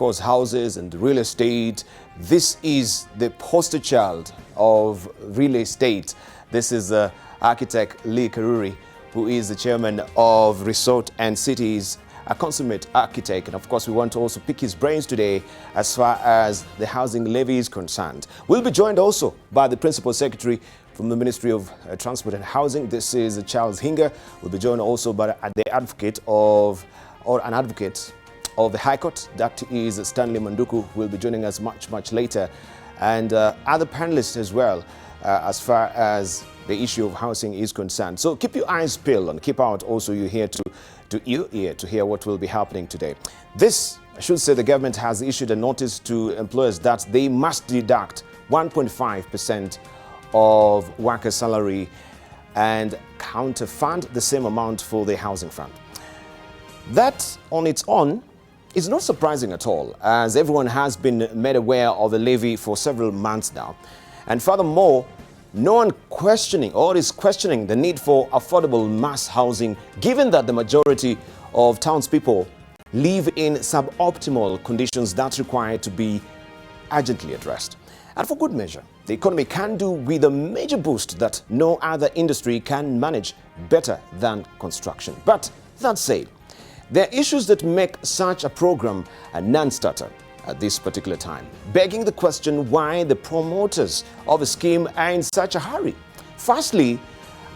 course, houses and real estate. This is the poster child of real estate. This is architect Lee Karuri, who is the chairman of Resort and Cities, a consummate architect. And of course, we want to also pick his brains today as far as the housing levy is concerned. We'll be joined also by the principal secretary from the Ministry of Transport and Housing. This is Charles Hinger. We'll be joined also by an advocate of the High Court. That is Stanley Manduku, who will be joining us much later. And other panelists as well, as far as the issue of housing is concerned. So keep your eyes peeled and keep out also your ear to hear what will be happening today. This, I should say, the government has issued a notice to employers that they must deduct 1.5% of workers' salary and counter-fund the same amount for the housing fund. That on its own is not surprising at all, as everyone has been made aware of the levy for several months now. And furthermore, no one is questioning the need for affordable mass housing, given that the majority of townspeople live in suboptimal conditions that require to be urgently addressed. And for good measure, the economy can do with a major boost that no other industry can manage better than construction. But that said, there are issues that make such a program a non-starter at this particular time, begging the question why the promoters of a scheme are in such a hurry. Firstly,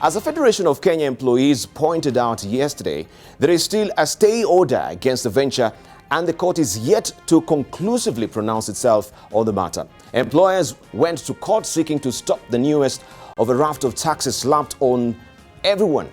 as a Federation of Kenya employees pointed out yesterday, there is still a stay order against the venture, and the court is yet to conclusively pronounce itself on the matter. Employers went to court seeking to stop the newest of a raft of taxes slapped on everyone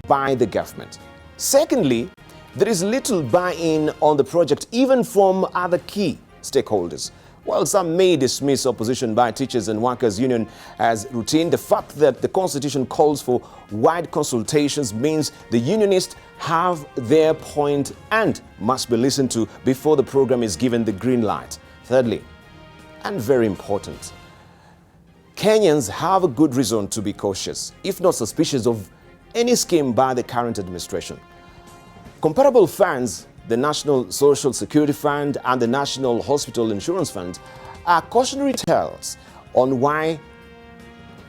by the government. Secondly, there is little buy-in on the project, even from other key stakeholders. While some may dismiss opposition by teachers and workers' union as routine, the fact that the Constitution calls for wide consultations means the unionists have their point and must be listened to before the program is given the green light. Thirdly, and very important, Kenyans have a good reason to be cautious, if not suspicious, of any scheme by the current administration. Comparable funds, the National Social Security Fund and the National Hospital Insurance Fund, are cautionary tales on why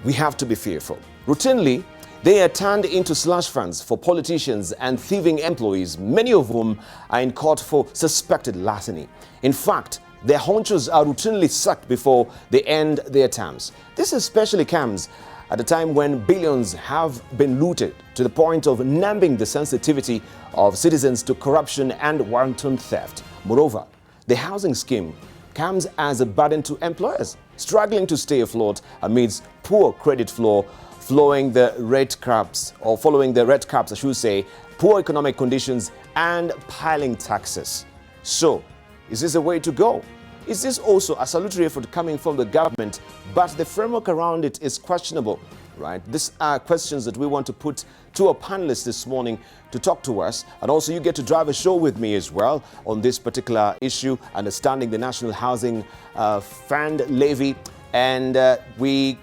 we have to be fearful. Routinely, they are turned into slush funds for politicians and thieving employees, many of whom are in court for suspected larceny. In fact, their honchos are routinely sacked before they end their terms. This especially comes at a time when billions have been looted to the point of numbing the sensitivity of citizens to corruption and wanton theft. Moreover, the housing scheme comes as a burden to employers struggling to stay afloat amidst poor credit flow, following the red caps, I should say, poor economic conditions and piling taxes. So, is this a way to go? Is this also a salutary effort coming from the government, but the framework around it is questionable, right? These are questions that we want to put to our panelists this morning to talk to us. And also you get to drive a show with me as well on this particular issue, understanding the National Housing Fund levy. And we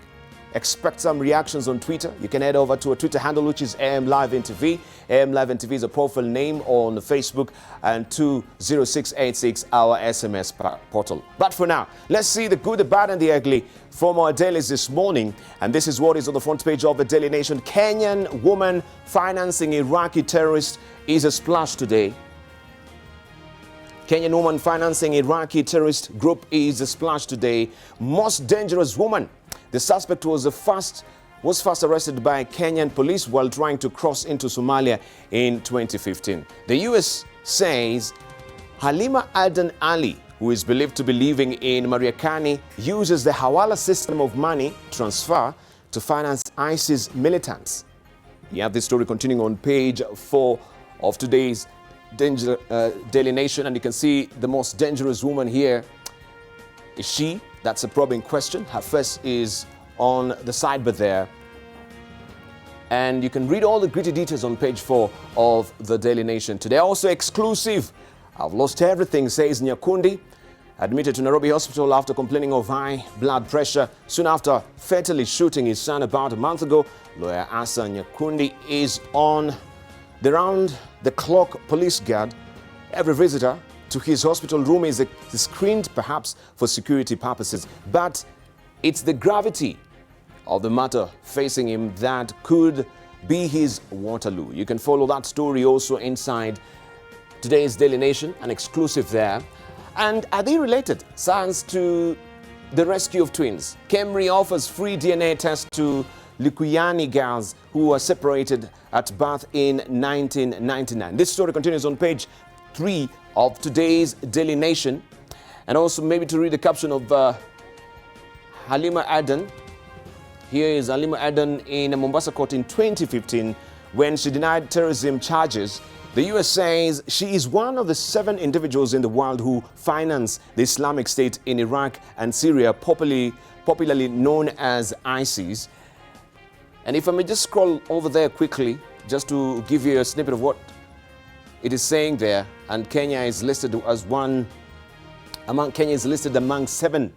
expect some reactions on Twitter. You can head over to a Twitter handle, which is AMLiveNTV. AMLiveNTV is a profile name on Facebook, and 20686 our SMS portal. But for now, let's see the good, the bad and the ugly from our dailies this morning. And this is what is on the front page of the Daily Nation. Kenyan woman financing Iraqi terrorist is a splash today. Kenyan woman financing Iraqi terrorist group is a splash today. Most dangerous woman. The suspect was first arrested by Kenyan police while trying to cross into Somalia in 2015. The US says Halima Adan Ali, who is believed to be living in Mariakani, uses the Hawala system of money transfer to finance ISIS militants. You have this story continuing on page 4 of today's Daily Nation, and you can see the most dangerous woman here is she. That's a probing question. Her face is on the sidebar there. And you can read all the gritty details on page 4 of the Daily Nation. Today also exclusive. I've lost everything, says Nyakundi. Admitted to Nairobi Hospital after complaining of high blood pressure soon after fatally shooting his son about a month ago. Lawyer Asa Nyakundi is on the round-the-clock police guard. Every visitor to his hospital room is screened perhaps for security purposes. But it's the gravity of the matter facing him that could be his Waterloo. You can follow that story also inside today's Daily Nation, an exclusive there. And are they related? Science to the rescue of twins. Kemri offers free DNA test to Likuyani girls who were separated at birth in 1999. This story continues on page 3 of today's Daily Nation. And also maybe to read the caption of Halima Aden. Here is Halima Aden in a Mombasa court in 2015 when she denied terrorism charges. The US says she is one of the 7 individuals in the world who finance the Islamic State in Iraq and Syria, popularly known as ISIS. And if I may just scroll over there quickly, just to give you a snippet of what it is saying there. And Kenya is listed as Kenya is listed among 7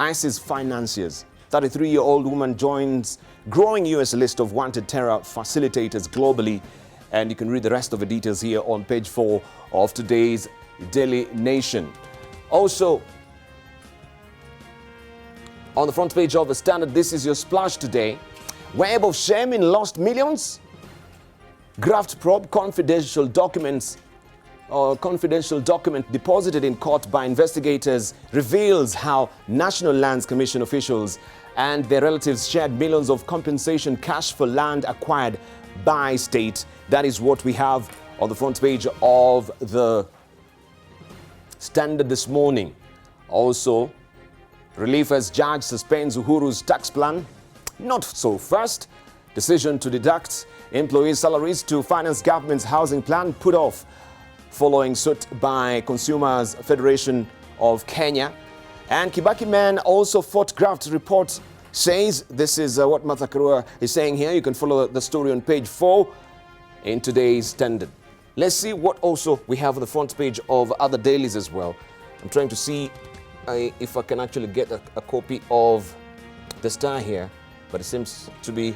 ISIS financiers. 33-year-old woman joins growing US list of wanted terror facilitators globally. And you can read the rest of the details here on page 4 of today's Daily Nation. Also, on the front page of the Standard, this is your splash today. Web of shame in lost millions. Graft probe confidential document deposited in court by investigators reveals how National Lands Commission officials and their relatives shared millions of compensation cash for land acquired by state. That is what we have on the front page of the Standard this morning. Also, relief as judge suspends Uhuru's tax plan. Not so fast. Decision to deduct employees' salaries to finance government's housing plan put off following suit by Consumers Federation of Kenya. And Kibaki man also fought graft, report says. This is what Martha Karua is saying here. You can follow the story on page 4 in today's Standard. Let's see what also we have on the front page of other dailies as well. I'm trying to see if I can actually get a copy of the Star here, but it seems to be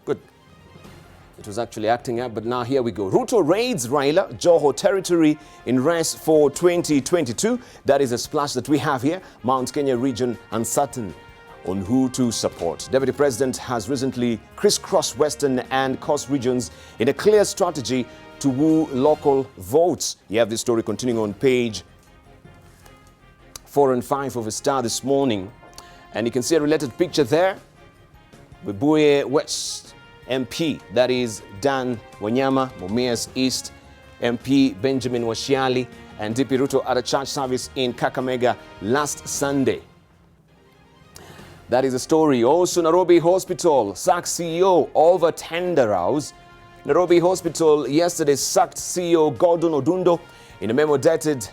good. It was actually acting up, but now here we go. Ruto raids Raila Joho territory in race for 2022. That is a splash that we have here. Mount Kenya region uncertain on who to support. Deputy President has recently crisscrossed Western and Coast regions in a clear strategy to woo local votes. You have this story continuing on page 4 and 5 of a Star this morning. And you can see a related picture there. Webuye West MP, that is Dan Wanyama, Mumias East MP Benjamin Washiali, and DP Ruto at a church service in Kakamega last Sunday. That is the story. Also, Nairobi Hospital sacks CEO over tender rows. Nairobi Hospital yesterday sacked CEO Gordon Odundo. In a memo dated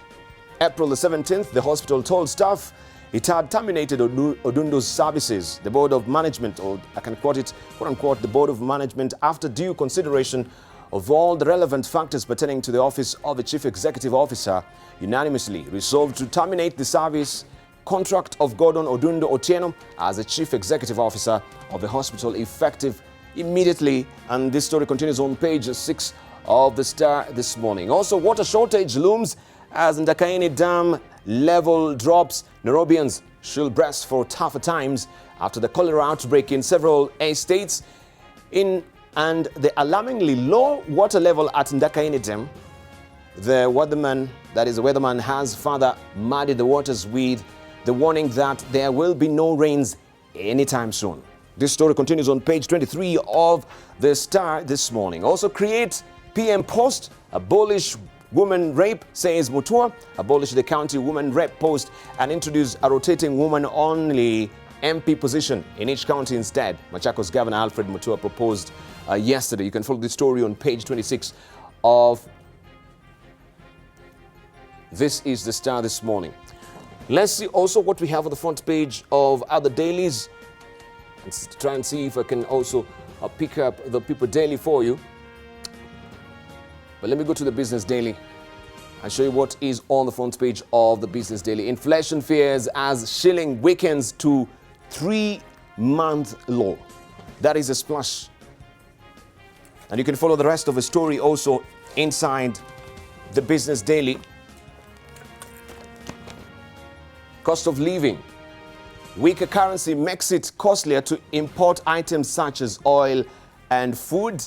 April the 17th, the hospital told staff it had terminated Odundo's services. The Board of Management, or I can quote it, quote unquote, the Board of Management, after due consideration of all the relevant factors pertaining to the office of the Chief Executive Officer, unanimously resolved to terminate the service contract of Gordon Odundo Otieno as the Chief Executive Officer of the hospital effective immediately. And this story continues on page 6 of the Star this morning. Also, water shortage looms as Ndakaini Dam level drops. Nairobians should brace for tougher times after the cholera outbreak in several states and the alarmingly low water level at Ndakaini Dam. The weatherman has further muddied the waters with the warning that there will be no rains anytime soon. This story continues on page 23 of the Star this morning. Also, create PM post, abolish woman rape, says Mutua, abolish the county woman rape post and introduce a rotating woman-only MP position in each county instead. Machakos Governor Alfred Mutua proposed yesterday. You can follow the story on page 26 of This is the Star this morning. Let's see also what we have on the front page of other dailies and try and see if I can also pick up the People Daily for you. But let me go to the Business Daily and show you what is on the front page of the Business Daily. Inflation fears as shilling weakens to 3-month low. That is a splash. And you can follow the rest of the story also inside the Business Daily. Cost of living. Weaker currency makes it costlier to import items such as oil and food.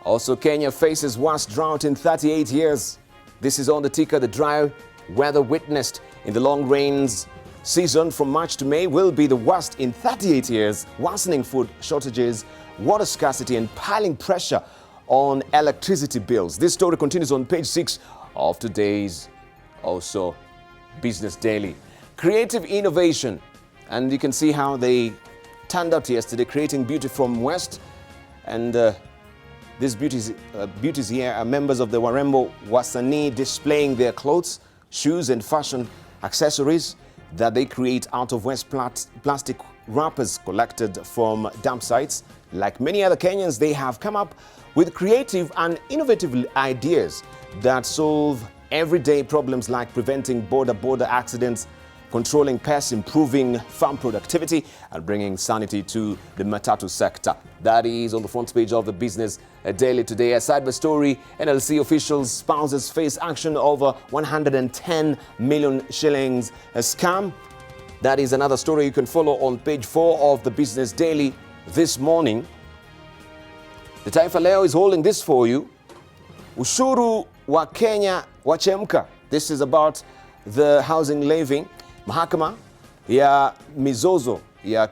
Also, Kenya faces worst drought in 38 years. This is on the ticker. The dry weather witnessed in the long rains season from March to May will be the worst in 38 years, worsening food shortages, water scarcity, and piling pressure on electricity bills. This story continues on page 6 of today's also Business Daily. Creative innovation, and you can see how they turned out yesterday, creating beauty from waste. And these beauties here are members of the Warembo Wasanii, displaying their clothes, shoes, and fashion accessories that they create out of waste plastic wrappers collected from dump sites. Like many other Kenyans, they have come up with creative and innovative ideas that solve everyday problems like preventing border accidents, controlling pests, improving farm productivity, and bringing sanity to the matatu sector. That is on the front page of the Business Daily today. Aside the story, NLC officials' spouses face action over 110 million shillings scam. That is another story you can follow on page 4 of the Business Daily this morning. The Taifa Leo is holding this for you. Ushuru wa Kenya wachemka. This is about the housing levy. Mahakama ya mizozo ya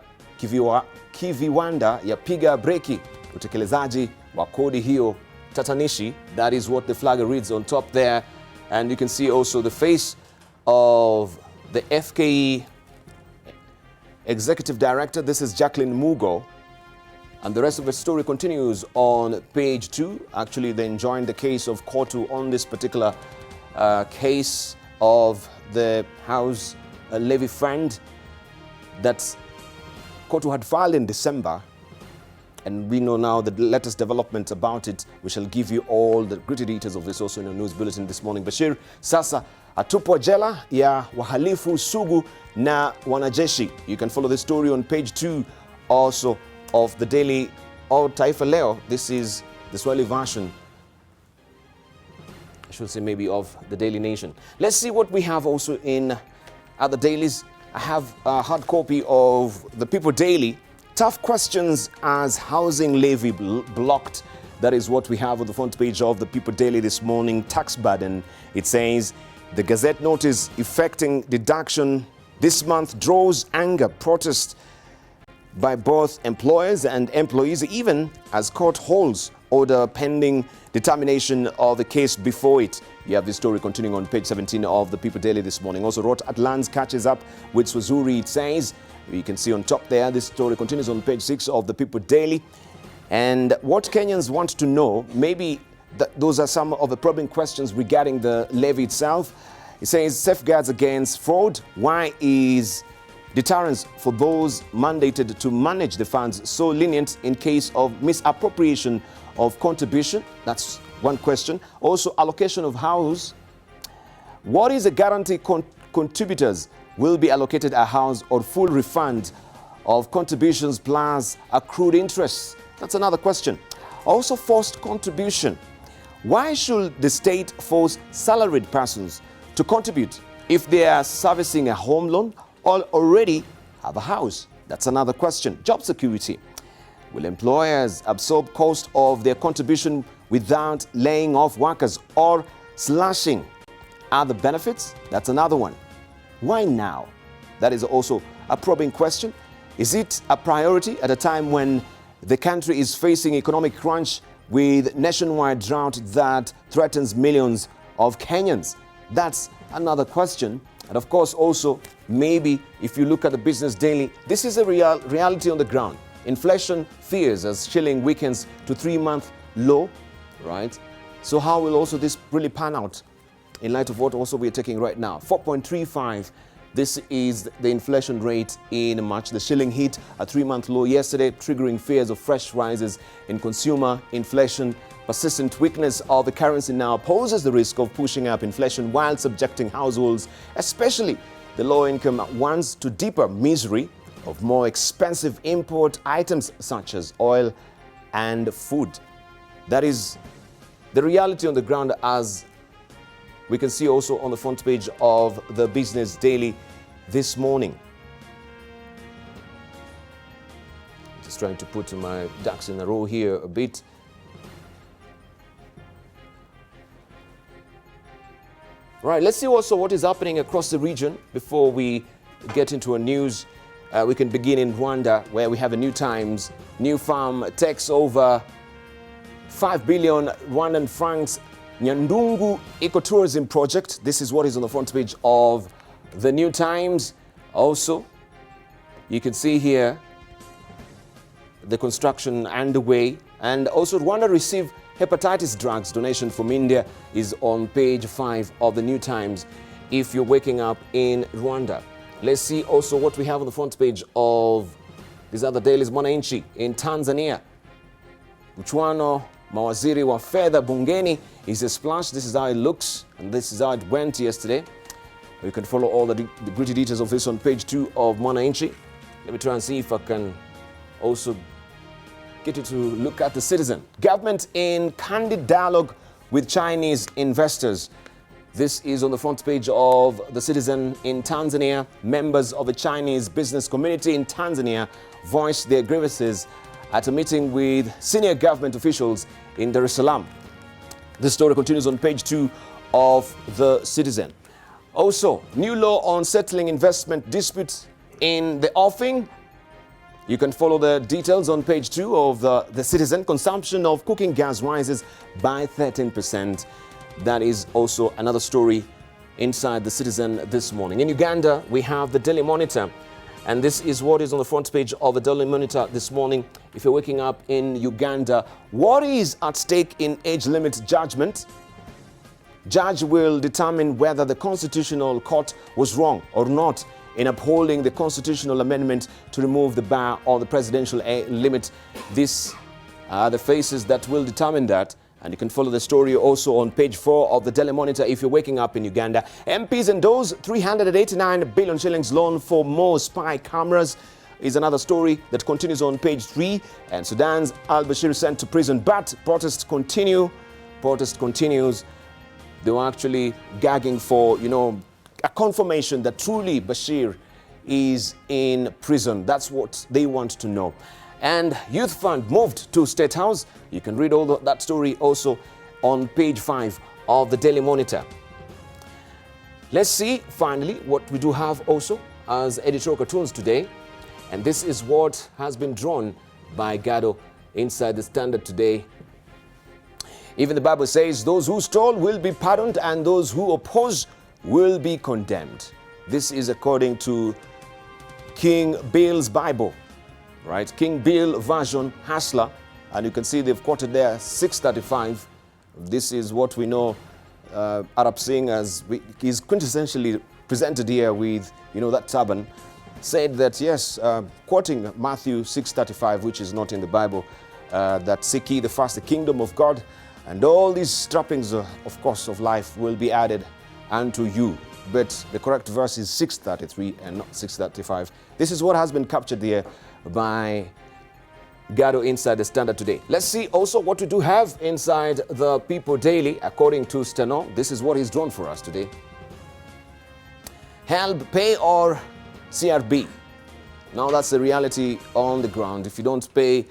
kiviwanda yapiga breki utekelezaji wa kodi hiyo tatanishi. That is what the flag reads on top there. And you can see also the face of the FKE Executive Director. This is Jacqueline Mugo. And the rest of the story continues on page 2. Actually, they joined the case of Kotu on this particular case of the house levy fund that Kotu had filed in December. And we know now the latest development about it. We shall give you all the gritty details of this also in our news bulletin this morning. Bashir sasa atupwa jela ya wahalifu sugu na wanajeshi. You can follow this story on page 2 also of the Daily or Taifa Leo. This is the Swahili version, I should say maybe, of the Daily Nation. Let's see what we have also in other dailies. I have a hard copy of the People Daily. Tough questions as housing levy blocked. That is what we have on the front page of the People Daily this morning. Tax burden. It says the Gazette notice effecting deduction this month draws anger, protest by both employers and employees, even as court holds order pending determination of the case before it. You have this story continuing on page 17 of the People Daily this morning. Also, Rot Atlans catches up with Swazuri, it says. You can see on top there, this story continues on page 6 of the People Daily. And what Kenyans want to know, maybe those are some of the probing questions regarding the levy itself. It says safeguards against fraud. Why is deterrence for those mandated to manage the funds so lenient in case of misappropriation of contribution? That's one question. Also, allocation of house. What is a guarantee contributors will be allocated a house or full refund of contributions plus accrued interest? That's another question. Also, forced contribution. Why should the state force salaried persons to contribute if they are servicing a home loan or already have a house? That's another question. Job security. Will employers absorb cost of their contribution without laying off workers or slashing other benefits? That's another one. Why now? That is also a probing question. Is it a priority at a time when the country is facing economic crunch with nationwide drought that threatens millions of Kenyans? That's another question. And of course, also, maybe if you look at the Business Daily, this is a reality on the ground. Inflation fears as shilling weakens to 3-month low, right? So how will also this really pan out in light of what also we're taking right now? 4.35. This is the inflation rate in March. The shilling hit a 3-month low yesterday, triggering fears of fresh rises in consumer inflation. Persistent weakness of the currency now poses the risk of pushing up inflation while subjecting households, especially the low-income ones, to deeper misery of more expensive import items such as oil and food. That is the reality on the ground, as we can see also on the front page of the Business Daily this morning. Just trying to put my ducks in a row here a bit. Right, let's see also what is happening across the region before we get into our news. We can begin in Rwanda, where we have a New Times. New farm takes over 5 billion Rwandan francs Nyandungu ecotourism project. This is what is on the front page of the New Times. Also, you can see here the construction underway. And also, Rwanda received hepatitis drugs donation from India is on page 5 of the New Times if you're waking up in Rwanda. Let's see also what we have on the front page of these other dailies. Mwananchi in Tanzania. Mchuano mawaziri wa fedha bungeni is a splash. This is how it looks, and this is how it went yesterday. You can follow all the gritty details of this on page 2 of Mwananchi. Let me try and see if I can also get you to look at the Citizen. Government in candid dialogue with Chinese investors. This is on the front page of the Citizen. In Tanzania, members of the Chinese business community in Tanzania voiced their grievances at a meeting with senior government officials in Dar es Salaam. This story continues on page 2 of the Citizen. Also, new law on settling investment disputes in the offing. You can follow the details on page 2 of the Citizen. Consumption of cooking gas rises by 13%. That is also another story inside the Citizen this morning. In Uganda, we have the Daily Monitor. And this is what is on the front page of the Daily Monitor this morning. If you're waking up in Uganda, what is at stake in age limit judgment? Judge will determine whether the Constitutional Court was wrong or not in upholding the constitutional amendment to remove the bar on the presidential limit. These are the faces that will determine that. And you can follow the story also on page 4 of the Daily Monitor if you're waking up in Uganda. MPs endorse 389 billion shillings loan for more spy cameras is another story that continues on page 3. And Sudan's al-Bashir sent to prison, but protests continue. Protest continues. They were actually gagging for, a confirmation that truly Bashir is in prison. That's what they want to know. And Youth Fund moved to State House. You can read all that story also on page 5 of the Daily Monitor. Let's see, finally, what we do have also as editorial cartoons today. And this is what has been drawn by Gado inside the Standard today. Even the Bible says, those who stole will be pardoned and those who oppose will be condemned. This is according to King Bill's Bible. Right, King Bill version Hasler, and you can see they've quoted there 635. This is what we know Arab Singh as is quintessentially presented here with that turban, said that yes, quoting Matthew 635, which is not in the Bible, that seek ye the first the kingdom of God, and all these trappings of course of life will be added unto you. But the correct verse is 633 and not 635. This is what has been captured here by Gado inside the Standard today. Let's see also what we do have inside the People Daily. According to Steno, this is what he's drawn for us today. Help, pay or CRB. Now that's the reality on the ground. If you don't pay,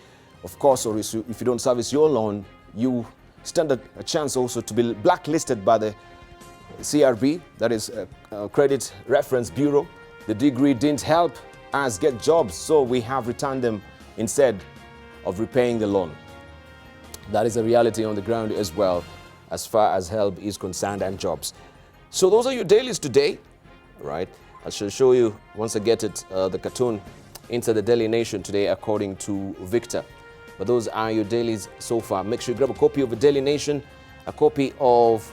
of course, or if you don't service your loan, you stand a chance also to be blacklisted by the CRB, that is Credit Reference Bureau. The degree didn't help us get jobs, so we have returned them instead of repaying the loan. That is a reality on the ground as well, as far as help is concerned and jobs. So those are your dailies today, right? I shall show you once I get it, the cartoon into the Daily Nation today, according to Victor. But those are your dailies so far. Make sure you grab a copy of the Daily Nation, a copy of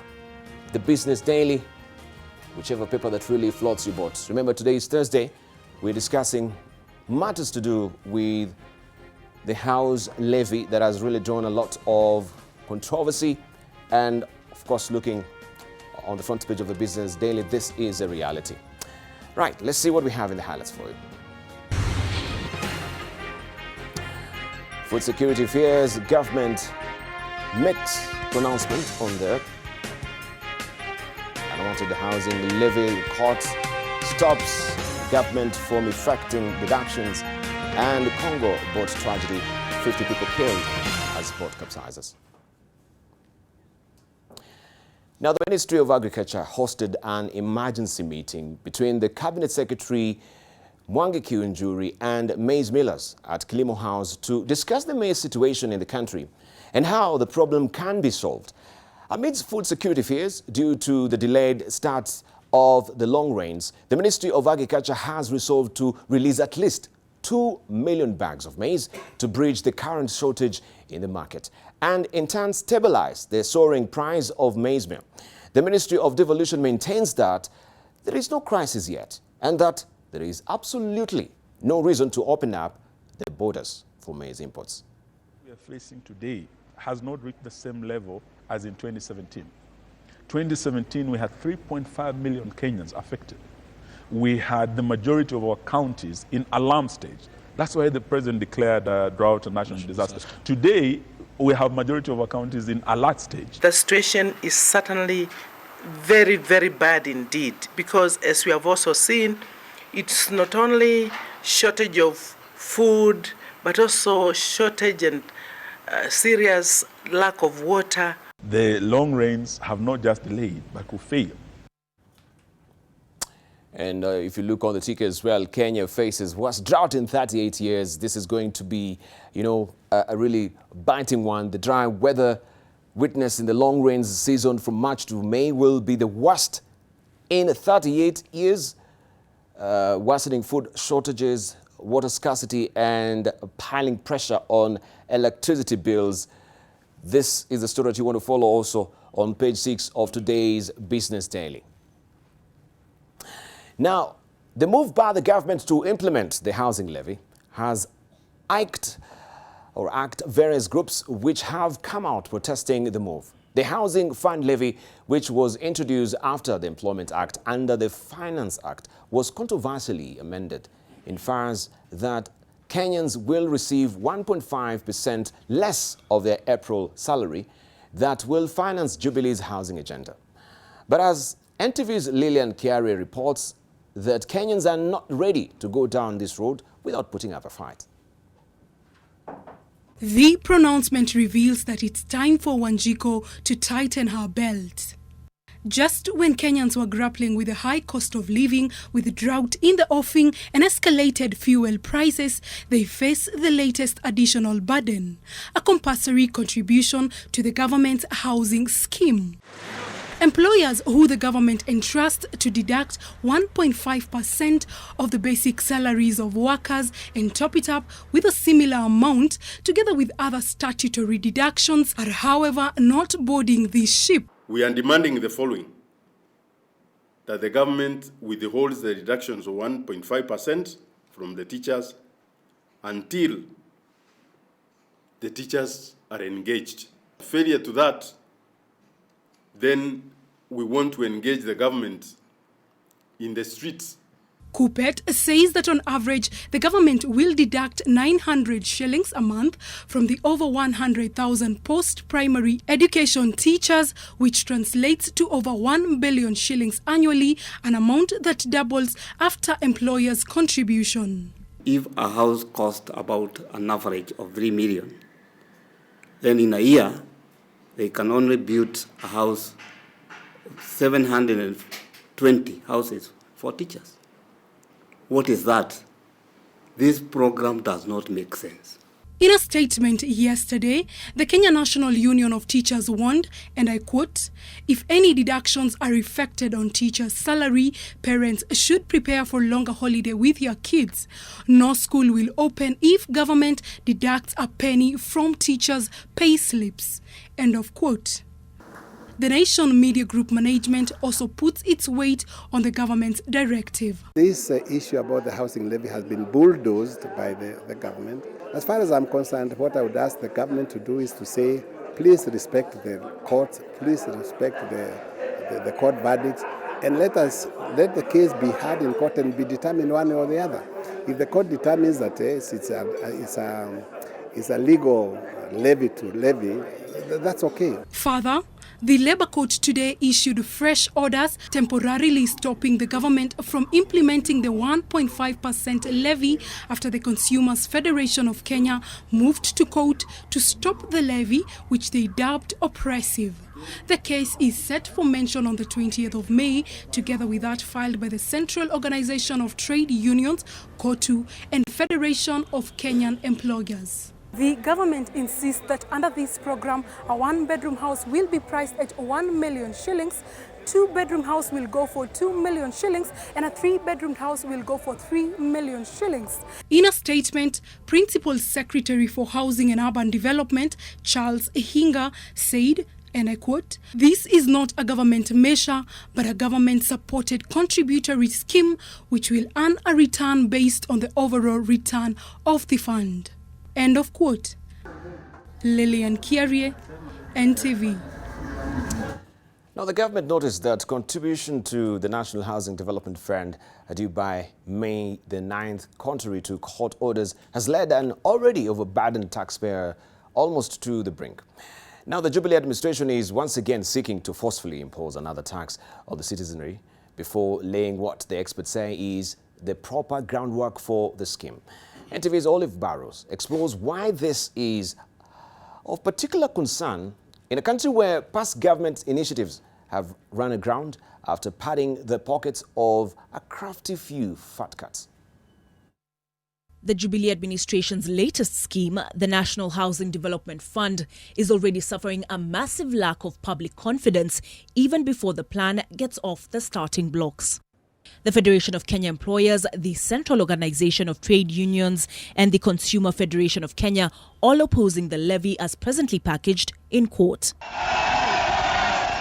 the Business Daily, whichever paper that really floats your boat. Remember, today is Thursday. We're discussing matters to do with the house levy that has really drawn a lot of controversy. And of course, looking on the front page of the Business Daily, this is a reality. Right, let's see what we have in the highlights for you. Food security fears government met pronouncement on the unwanted housing levy. Court stops government from effecting deductions, and Congo boat tragedy, 50 people killed as boat capsizes. Now, the Ministry of Agriculture hosted an emergency meeting between the Cabinet Secretary Mwangi Kiunjuri and maize millers at Kilimo House to discuss the maize situation in the country and how the problem can be solved. Amidst food security fears due to the delayed start of the long rains, the Ministry of Agriculture has resolved to release at least 2 million bags of maize to bridge the current shortage in the market and in turn stabilize the soaring price of maize meal. The Ministry of Devolution maintains that there is no crisis yet and that there is absolutely no reason to open up the borders for maize imports. We are facing today has not reached the same level as in 2017. 2017, we had 3.5 million Kenyans affected. We had the majority of our counties in alarm stage. That's why the president declared drought and national disaster. Today, we have majority of our counties in alert stage. The situation is certainly very, very bad indeed, because as we have also seen, it's not only shortage of food, but also shortage and serious lack of water. The long rains have not just delayed, but will fail. And if you look on the ticket as well, Kenya faces worst drought in 38 years. This is going to be, a really biting one. The dry weather witnessed in the long rains season from March to May will be the worst in 38 years. Worsening food shortages, water scarcity, and piling pressure on electricity bills. This is the story that you want to follow also on page 6 of today's Business Daily. Now, the move by the government to implement the housing levy has irked various groups which have come out protesting the move. The Housing Fund Levy, which was introduced after the Employment Act under the Finance Act, was controversially amended in fars that Kenyans will receive 1.5% less of their April salary that will finance Jubilee's housing agenda. But as NTV's Lillian Kiari reports, that Kenyans are not ready to go down this road without putting up a fight. The pronouncement reveals that it's time for Wanjiko to tighten her belt. Just when Kenyans were grappling with the high cost of living, with drought in the offing and escalated fuel prices, they face the latest additional burden, a compulsory contribution to the government's housing scheme. Employers who the government entrusts to deduct 1.5% of the basic salaries of workers and top it up with a similar amount, together with other statutory deductions, are however not boarding this ship. We are demanding the following: that the government withholds the deductions of 1.5% from the teachers until the teachers are engaged. Failure to that, then we want to engage the government in the streets. Kupet says that on average, the government will deduct 900 shillings a month from the over 100,000 post-primary education teachers, which translates to over 1 billion shillings annually, an amount that doubles after employers' contribution. If a house costs about an average of 3 million, then in a year, they can only build a house, 720 houses for teachers. What is that? This program does not make sense. In a statement yesterday, the Kenya National Union of Teachers warned, and I quote, "If any deductions are effected on teachers' salary, parents should prepare for longer holiday with your kids. No school will open if government deducts a penny from teachers' pay slips." End of quote. The Nation Media Group management also puts its weight on the government's directive. This issue about the housing levy has been bulldozed by the government. As far as I'm concerned, what I would ask the government to do is to say, please respect the courts, please respect the court verdicts, and let the case be heard in court and be determined one way or the other. If the court determines that is a legal levy to levy, that's okay. Further, the Labour Court today issued fresh orders temporarily stopping the government from implementing the 1.5% levy after the Consumers Federation of Kenya moved to court to stop the levy, which they dubbed oppressive. The case is set for mention on the 20th of May, together with that filed by the Central Organization of Trade Unions, KOTU, and Federation of Kenyan Employers. The government insists that under this program, a one-bedroom house will be priced at 1 million shillings, two-bedroom house will go for 2 million shillings, and a three-bedroom house will go for 3 million shillings. In a statement, Principal Secretary for Housing and Urban Development, Charles Ihinga, said, and I quote, "This is not a government measure, but a government-supported contributory scheme which will earn a return based on the overall return of the fund." End of quote. Lillian Kiarie, NTV. Now, the government noticed that contribution to the National Housing Development Fund due by May the 9th, contrary to court orders, has led an already overburdened taxpayer almost to the brink. Now, the Jubilee administration is once again seeking to forcefully impose another tax on the citizenry before laying what the experts say is the proper groundwork for the scheme. NTV's Olive Barrows explores why this is of particular concern in a country where past government initiatives have run aground after padding the pockets of a crafty few fat cats. The Jubilee administration's latest scheme, the National Housing Development Fund, is already suffering a massive lack of public confidence even before the plan gets off the starting blocks. The Federation of Kenya Employers, the Central Organization of Trade Unions, and the Consumer Federation of Kenya all opposing the levy as presently packaged in court.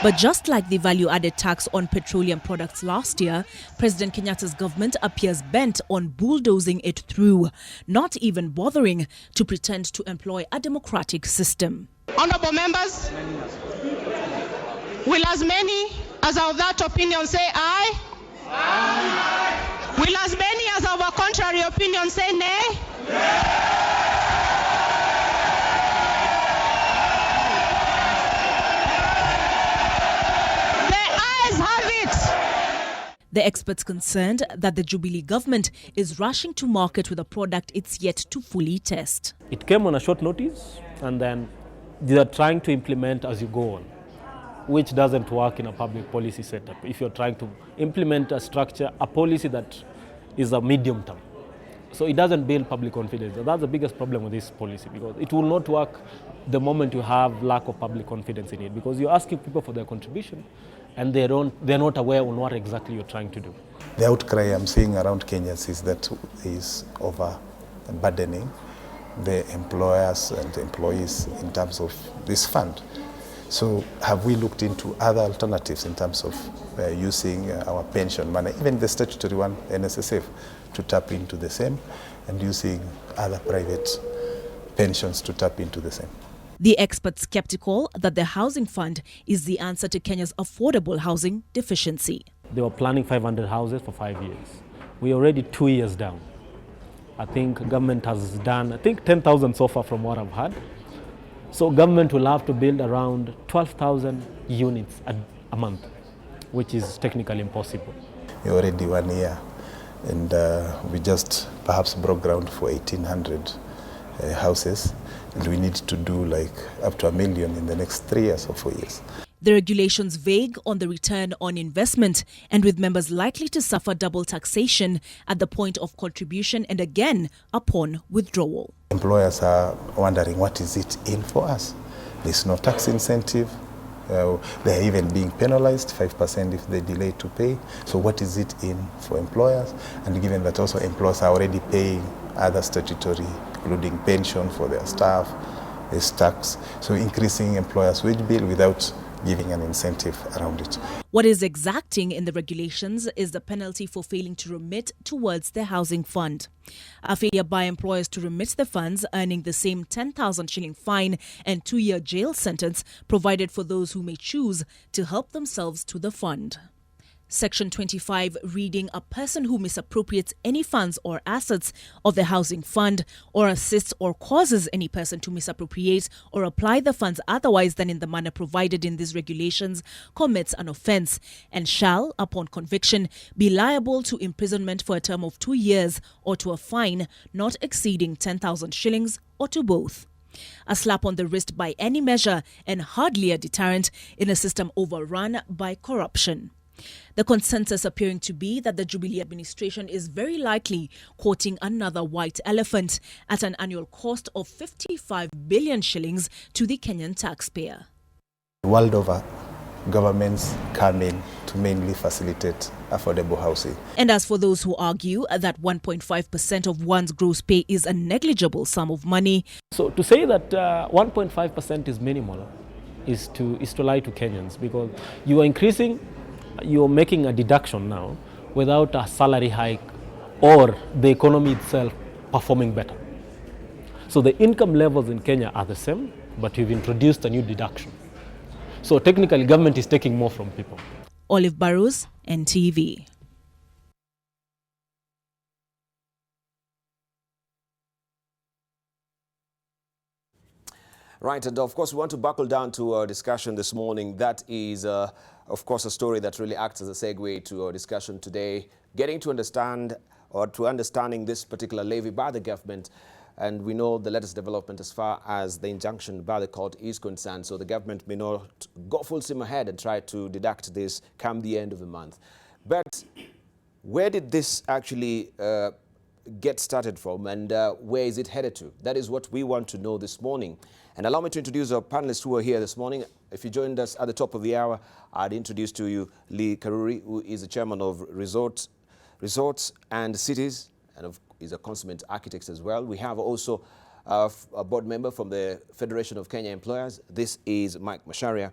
But just like the value-added tax on petroleum products last year, President Kenyatta's government appears bent on bulldozing it through, not even bothering to pretend to employ a democratic system. Honorable members, will as many as are of that opinion say aye? Aye. Will as many as of a contrary opinion say nay? The experts concerned that the Jubilee government is rushing to market with a product it's yet to fully test. It came on a short notice, and then they are trying to implement as you go on, which doesn't work in a public policy setup. If you're trying to implement a structure, a policy that is a medium term. So it doesn't build public confidence. And that's the biggest problem with this policy, because it will not work the moment you have lack of public confidence in it, because you're asking people for their contribution, and they're not aware on what exactly you're trying to do. The outcry I'm seeing around Kenyans is that is overburdening the employers and employees in terms of this fund. So have we looked into other alternatives in terms of using our pension money, even the statutory one, NSSF, to tap into the same, and using other private pensions to tap into the same? The experts skeptical that the housing fund is the answer to Kenya's affordable housing deficiency. They were planning 500 houses for 5 years. We're already 2 years down. I think government has done, 10,000 so far from what I've heard. So government will have to build around 12,000 units a month, which is technically impossible. We're already 1 year, and we just perhaps broke ground for 1,800 houses. And we need to do like up to 1 million in the next 3 years or 4 years. The regulations vague on the return on investment, and with members likely to suffer double taxation at the point of contribution and again upon withdrawal. Employers are wondering, what is it in for us? There's no tax incentive. They're even being penalized 5% if they delay to pay. So what is it in for employers? And given that also employers are already paying other statutory, including pension for their staff, there's tax. So increasing employers' wage bill without giving an incentive around it. What is exacting in the regulations is the penalty for failing to remit towards the housing fund. A failure by employers to remit the funds, earning the same 10,000 shilling fine and 2-year jail sentence provided for those who may choose to help themselves to the fund. Section 25 reading a person who misappropriates any funds or assets of the housing fund or assists or causes any person to misappropriate or apply the funds otherwise than in the manner provided in these regulations commits an offence and shall, upon conviction, be liable to imprisonment for a term of 2 years or to a fine not exceeding 10,000 shillings or to both. A slap on the wrist by any measure and hardly a deterrent in a system overrun by corruption. The consensus appearing to be that the Jubilee administration is very likely courting another white elephant at an annual cost of 55 billion shillings to the Kenyan taxpayer. World over, governments come in to mainly facilitate affordable housing. And as for those who argue that 1.5% of one's gross pay is a negligible sum of money. So to say that 1.5% is minimal is to lie to Kenyans, because you're making a deduction now without a salary hike or the economy itself performing better. So the income levels in Kenya are the same, but you've introduced a new deduction. So technically, government is taking more from people. Olive Barrows, NTV. Right, and of course we want to buckle down to our discussion this morning. That is, of course, a story that really acts as a segue to our discussion today, getting to understand or to understanding this particular levy by the government. And we know the latest development as far as the injunction by the court is concerned. So the government may not go full steam ahead and try to deduct this come the end of the month. But where did this actually get started from, and where is it headed to? That is what we want to know this morning. And allow me to introduce our panelists who are here this morning. If you joined us at the top of the hour, I'd introduce to you Lee Karuri, who is the chairman of Resorts and Cities, and is a consummate architect as well. We have also a board member from the Federation of Kenya Employers. This is Mike Masharia.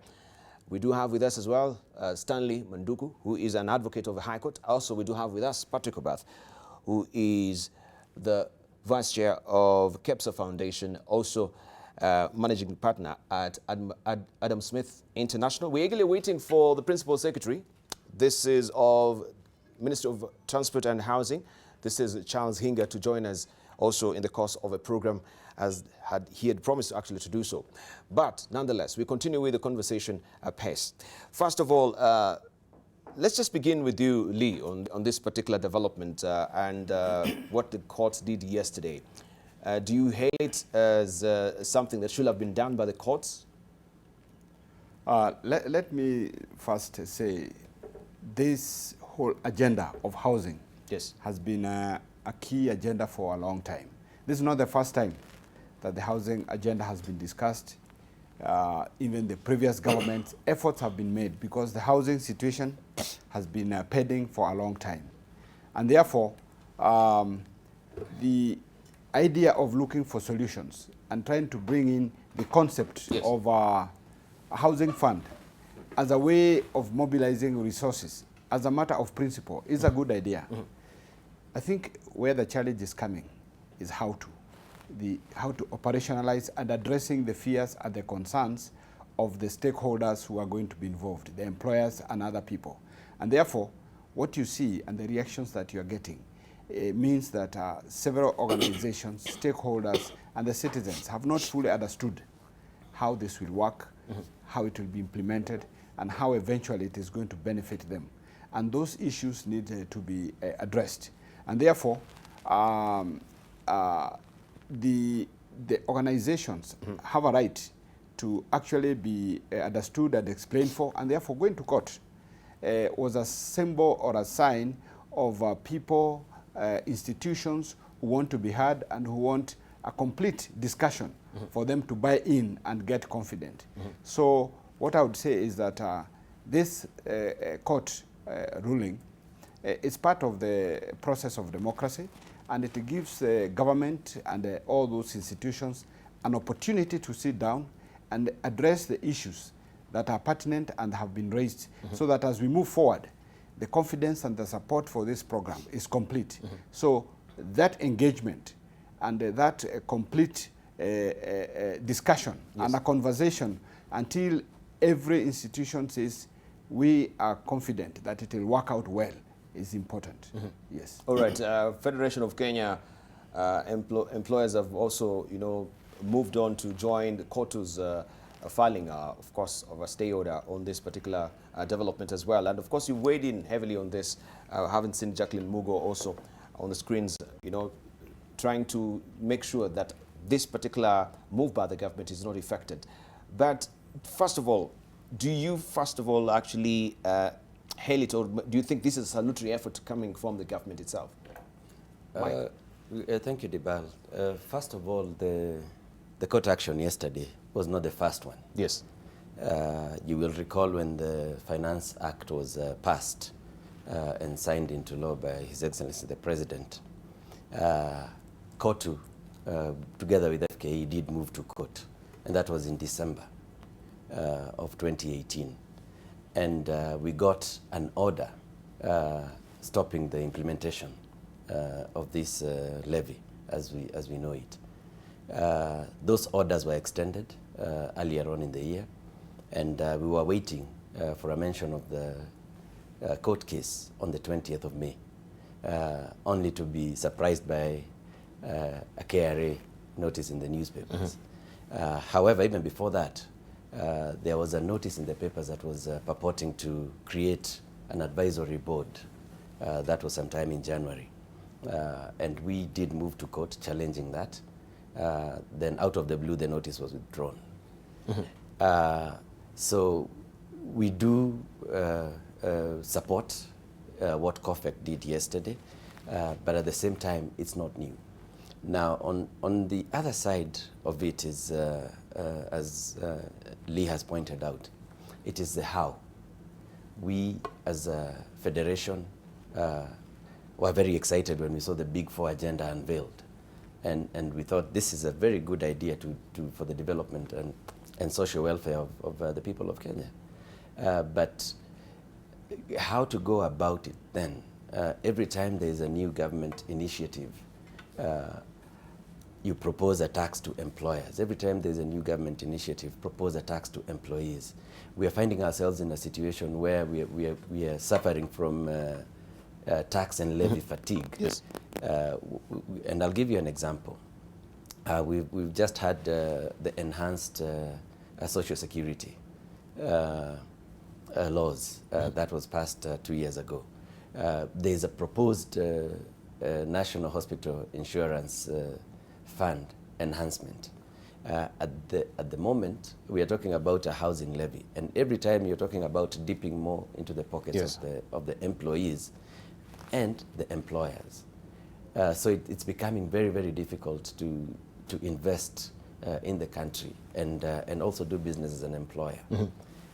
We do have with us as well Stanley Manduku, who is an advocate of the High Court. Also, we do have with us Patrick Obath, who is the vice chair of KEPSA Foundation, also managing partner at Adam Smith International. We're eagerly waiting for the principal secretary. This is of Ministry of Transport and Housing. This is Charles Hinga, to join us also in the course of a program, as he had promised actually to do so. But nonetheless, we continue with the conversation apace. First of all, let's just begin with you, Lee, on this particular development and what the courts did yesterday. Do you hail it as something that should have been done by the courts? Let me first say this whole agenda of housing has been a key agenda for a long time. This is not the first time that the housing agenda has been discussed. Even the previous government, efforts have been made because the housing situation has been pending for a long time. And therefore, the idea of looking for solutions and trying to bring in the concept of a housing fund as a way of mobilizing resources, as a matter of principle, is a good idea. I think where the challenge is coming is how to operationalize and addressing the fears and the concerns of the stakeholders who are going to be involved, the employers and other people. And therefore, what you see and the reactions that you are getting means that several organizations, stakeholders, and the citizens have not fully understood how this will work, how it will be implemented, and how eventually it is going to benefit them. And those issues need to be addressed. And therefore, the organizations have a right to actually be understood and explained for, and therefore going to court was a symbol or a sign of people, institutions who want to be heard and who want a complete discussion for them to buy in and get confident. So what I would say is that this court ruling is part of the process of democracy, and it gives the government and all those institutions an opportunity to sit down and address the issues that are pertinent and have been raised, so that as we move forward, the confidence and the support for this program is complete. So that engagement and that complete discussion and a conversation until every institution says we are confident that it will work out well is important. Yes. All right. Federation of Kenya employers have also, moved on to join the KOTU's filing, of course, of a stay order on this particular development as well. And of course, you weighed in heavily on this. I haven't seen Jacqueline Mugo also on the screens, trying to make sure that this particular move by the government is not affected. But first of all, do you actually hail it, or do you think this is a salutary effort coming from the government itself? Thank you, Debarl. First of all, the court action yesterday was not the first one. Yes. You will recall when the Finance Act was passed and signed into law by His Excellency the President, KOTU, together with FKE, did move to court, and that was in December of 2018. And we got an order stopping the implementation of this levy as we know it. Those orders were extended earlier on in the year, and we were waiting for a mention of the court case on the 20th of May, only to be surprised by a KRA notice in the newspapers. However, even before that, there was a notice in the papers that was purporting to create an advisory board. That was sometime in January. And we did move to court challenging that. Then out of the blue, the notice was withdrawn. So we do support what COFEC did yesterday, but at the same time, it's not new. Now, on the other side of it is, as Lee has pointed out, it is the how. We, as a federation, were very excited when we saw the Big Four agenda unveiled. And we thought this is a very good idea for the development and social welfare of the people of Kenya. But how to go about it then? Every time there is a new government initiative, you propose a tax to employers. Every time there's a new government initiative, propose a tax to employees. We are finding ourselves in a situation where we are suffering from tax and levy fatigue. Yes. And I'll give you an example. We've just had the enhanced social security laws that was passed 2 years ago. There's a proposed National Hospital Insurance Fund enhancement. At the moment, we are talking about a housing levy, and every time you're talking about dipping more into the pockets Yes. of the employees and the employers. So it's becoming very, very difficult to invest in the country and also do business as an employer.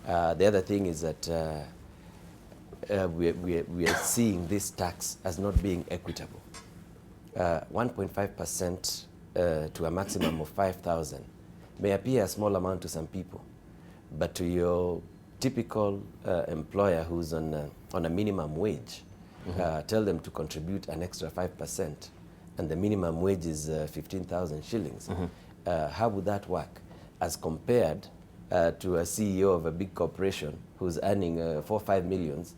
The other thing is that we are seeing this tax as not being equitable. 1.5% to a maximum of 5,000 may appear a small amount to some people, but to your typical employer who's on a minimum wage, tell them to contribute an extra 5%, and the minimum wage is 15,000 shillings. How would that work as compared to a CEO of a big corporation who's earning 4 or 5 millions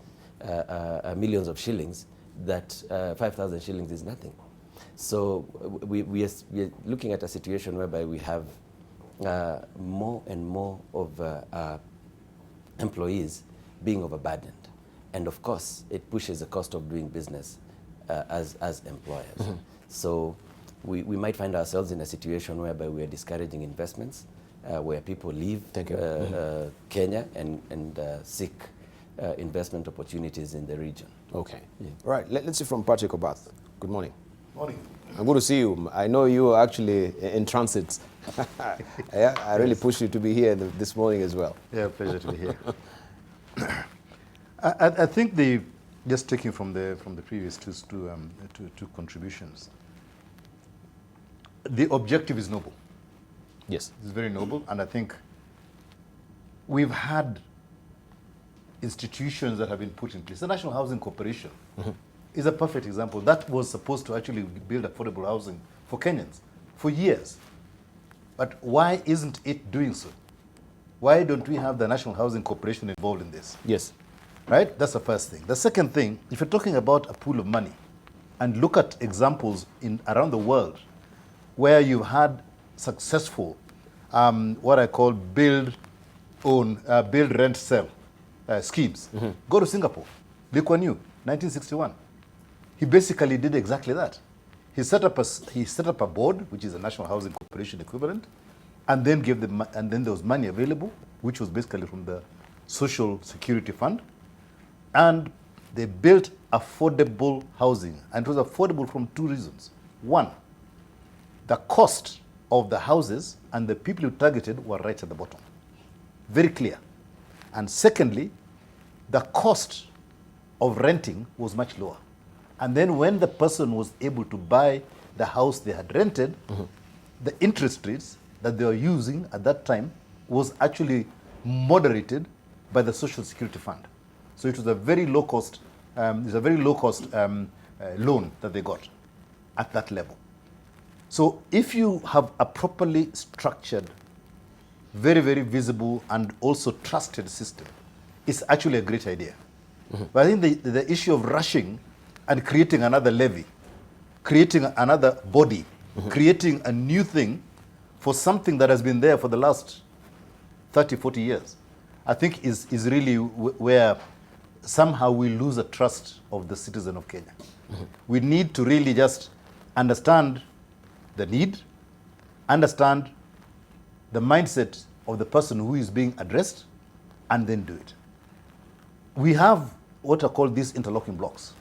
of shillings, that 5,000 shillings is nothing. So we are looking at a situation whereby we have more and more of employees being overburdened. And of course, it pushes the cost of doing business as employers. So we might find ourselves in a situation whereby we are discouraging investments, where people leave Kenya and seek investment opportunities in the region. Okay. Yeah. Right. Let's see from Patrick Obath. Good morning. Morning. I'm good to see you. I know you are actually in transit. I really pushed you to be here this morning as well. Yeah, pleasure to be here. I think just taking from the previous two contributions, the objective is noble. Yes. It's very noble, and I think we've had institutions that have been put in place. The National Housing Corporation is a perfect example. That was supposed to actually build affordable housing for Kenyans for years. But why isn't it doing so? Why don't we have the National Housing Corporation involved in this? Yes. Right? That's the first thing. The second thing, if you're talking about a pool of money, and look at examples around the world where you've had successful, what I call build, rent, sell schemes. Go to Singapore. Lee Kuan Yew, 1961. He basically did exactly that. He set up a board, which is a National Housing Corporation equivalent, and then and then there was money available, which was basically from the Social Security Fund, and they built affordable housing, and it was affordable from two reasons. One, the cost of the houses and the people you targeted were right at the bottom. Very clear. And secondly, the cost of renting was much lower. And then when the person was able to buy the house they had rented, the interest rates that they were using at that time was actually moderated by the Social Security Fund. So it was a very low cost, loan that they got at that level. So if you have a properly structured, very, very visible and also trusted system, it's actually a great idea. But I think the issue of rushing and creating another levy, creating another body, creating a new thing for something that has been there for the last 30, 40 years, I think is really where somehow we lose the trust of the citizen of Kenya. We need to really just understand the need, understand the mindset of the person who is being addressed, and then do it. We have what are called these interlocking blocks.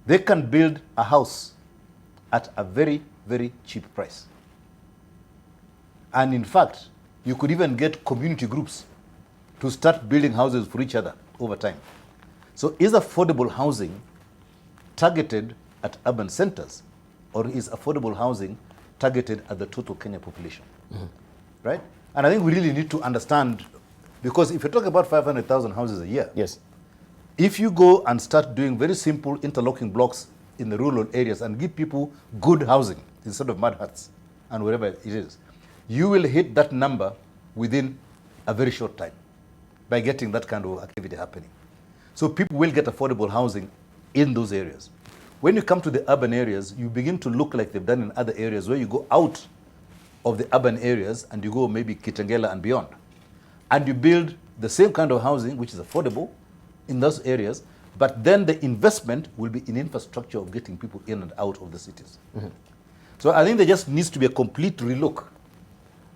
They can build a house at a very, very cheap price. And in fact, you could even get community groups to start building houses for each other over time. So is affordable housing targeted at urban centers, or is affordable housing targeted at the total Kenya population? Right? And I think we really need to understand, because if you're talking about 500,000 houses a year, yes, if you go and start doing very simple interlocking blocks in the rural areas and give people good housing instead of mud huts and wherever it is, you will hit that number within a very short time by getting that kind of activity happening. So people will get affordable housing in those areas. When you come to the urban areas, you begin to look like they've done in other areas, where you go out of the urban areas and you go maybe Kitengela and beyond, and you build the same kind of housing which is affordable in those areas, but then the investment will be in infrastructure of getting people in and out of the cities. So I think there just needs to be a complete relook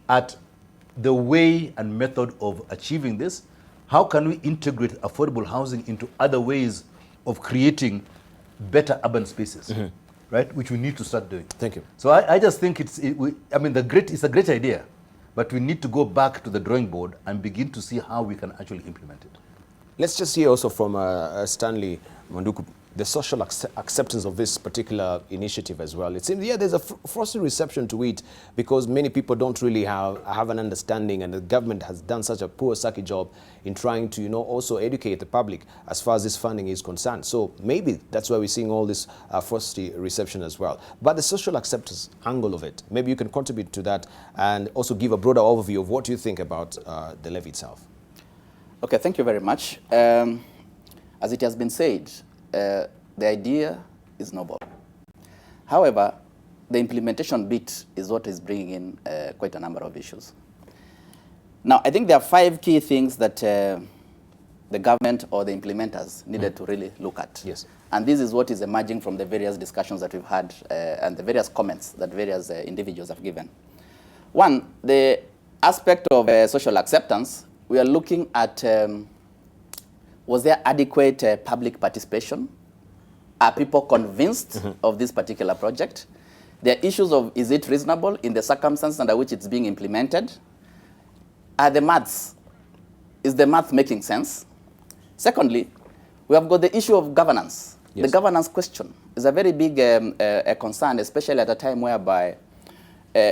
at the way and method of achieving this. How can we integrate affordable housing into other ways of creating better urban spaces, right? Which we need to start doing. Thank you. So I just think it's a great idea, but we need to go back to the drawing board and begin to see how we can actually implement it. Let's just hear also from Stanley Manduku, the social acceptance of this particular initiative as well. It seems, yeah, there's a frosty reception to it because many people don't really have an understanding, and the government has done such a poor sucky job in trying to, also educate the public as far as this funding is concerned. So maybe that's why we're seeing all this frosty reception as well. But the social acceptance angle of it, maybe you can contribute to that and also give a broader overview of what you think about the levy itself. Okay, thank you very much. As it has been said, the idea is noble. However, the implementation bit is what is bringing in quite a number of issues. Now, I think there are 5 key things that the government or the implementers needed to really look at. Yes. And this is what is emerging from the various discussions that we've had and the various comments that various individuals have given. One, the aspect of social acceptance. We are looking at, was there adequate public participation? Are people convinced of this particular project? There are issues of, is it reasonable in the circumstances under which it's being implemented? Are the maths, is the math making sense? Secondly, we have got the issue of governance. Yes. The governance question is a very big concern, especially at a time whereby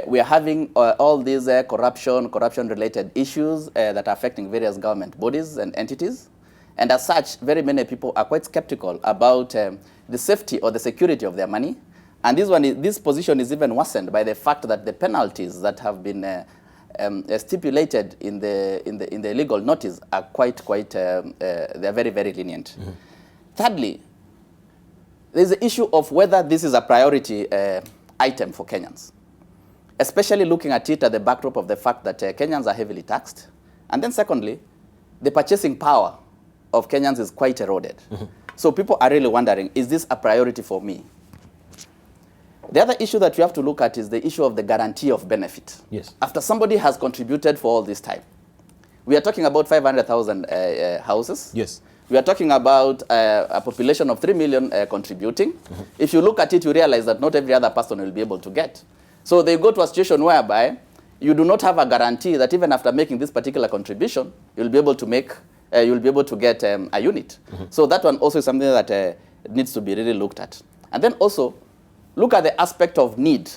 we are having all these corruption-related issues that are affecting various government bodies and entities. And as such, very many people are quite skeptical about the safety or the security of their money. And this position is even worsened by the fact that the penalties that have been stipulated in the legal notice are they're very, very lenient. Mm-hmm. Thirdly, there's the issue of whether this is a priority item for Kenyans, especially looking at it at the backdrop of the fact that Kenyans are heavily taxed. And then secondly, the purchasing power of Kenyans is quite eroded. Mm-hmm. So people are really wondering, is this a priority for me? The other issue that we have to look at is the issue of the guarantee of benefit. Yes. After somebody has contributed for all this time, we are talking about 500,000 houses. Yes. We are talking about a population of 3 million contributing. Mm-hmm. If you look at it, you realize that not every other person will be able to get. So they go to a situation whereby you do not have a guarantee that even after making this particular contribution, you'll be able to get a unit. Mm-hmm. So that one also is something that needs to be really looked at. And then also, look at the aspect of need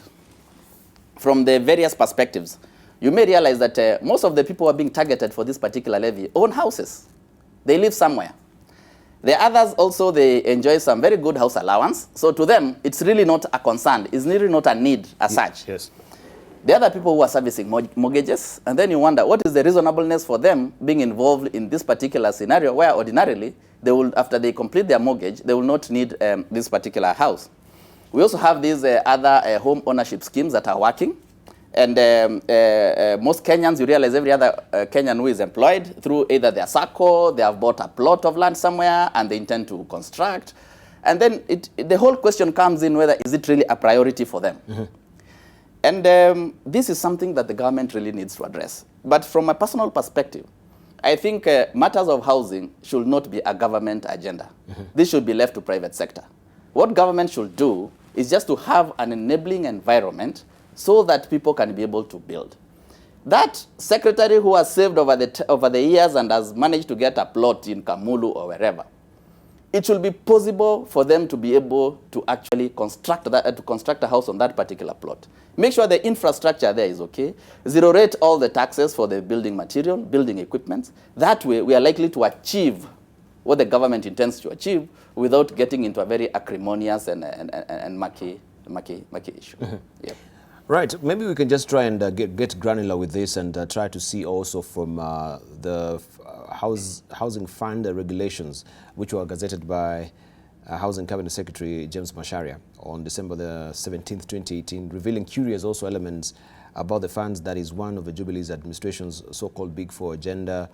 from the various perspectives. You may realize that most of the people who are being targeted for this particular levy own houses. They live somewhere. The others also, they enjoy some very good house allowance. So to them, it's really not a concern. It's really not a need as such. Yes. The other people who are servicing mortgages, and then you wonder, what is the reasonableness for them being involved in this particular scenario where ordinarily, they will, after they complete their mortgage, they will not need this particular house. We also have these other home ownership schemes that are working. And most Kenyans, you realize every other Kenyan who is employed through either their SACCO, they have bought a plot of land somewhere and they intend to construct. And then the whole question comes in whether is it really a priority for them. Mm-hmm. And this is something that the government really needs to address. But from a personal perspective, I think matters of housing should not be a government agenda. Mm-hmm. This should be left to private sector. What government should do is just to have an enabling environment so that people can be able to build. That secretary who has saved over the years and has managed to get a plot in Kamulu or wherever, it should be possible for them to be able to actually construct a house on that particular plot. Make sure the infrastructure there is okay. Zero rate all the taxes for the building material, building equipment. That way, we are likely to achieve what the government intends to achieve without getting into a very acrimonious and murky issue. Mm-hmm. Yeah. Right. Maybe we can just try and get granular with this and try to see also from the housing fund regulations, which were gazetted by Housing Cabinet Secretary James Macharia on December the 17th, 2018, revealing curious also elements about the funds that is one of the Jubilee's administration's so-called Big Four agenda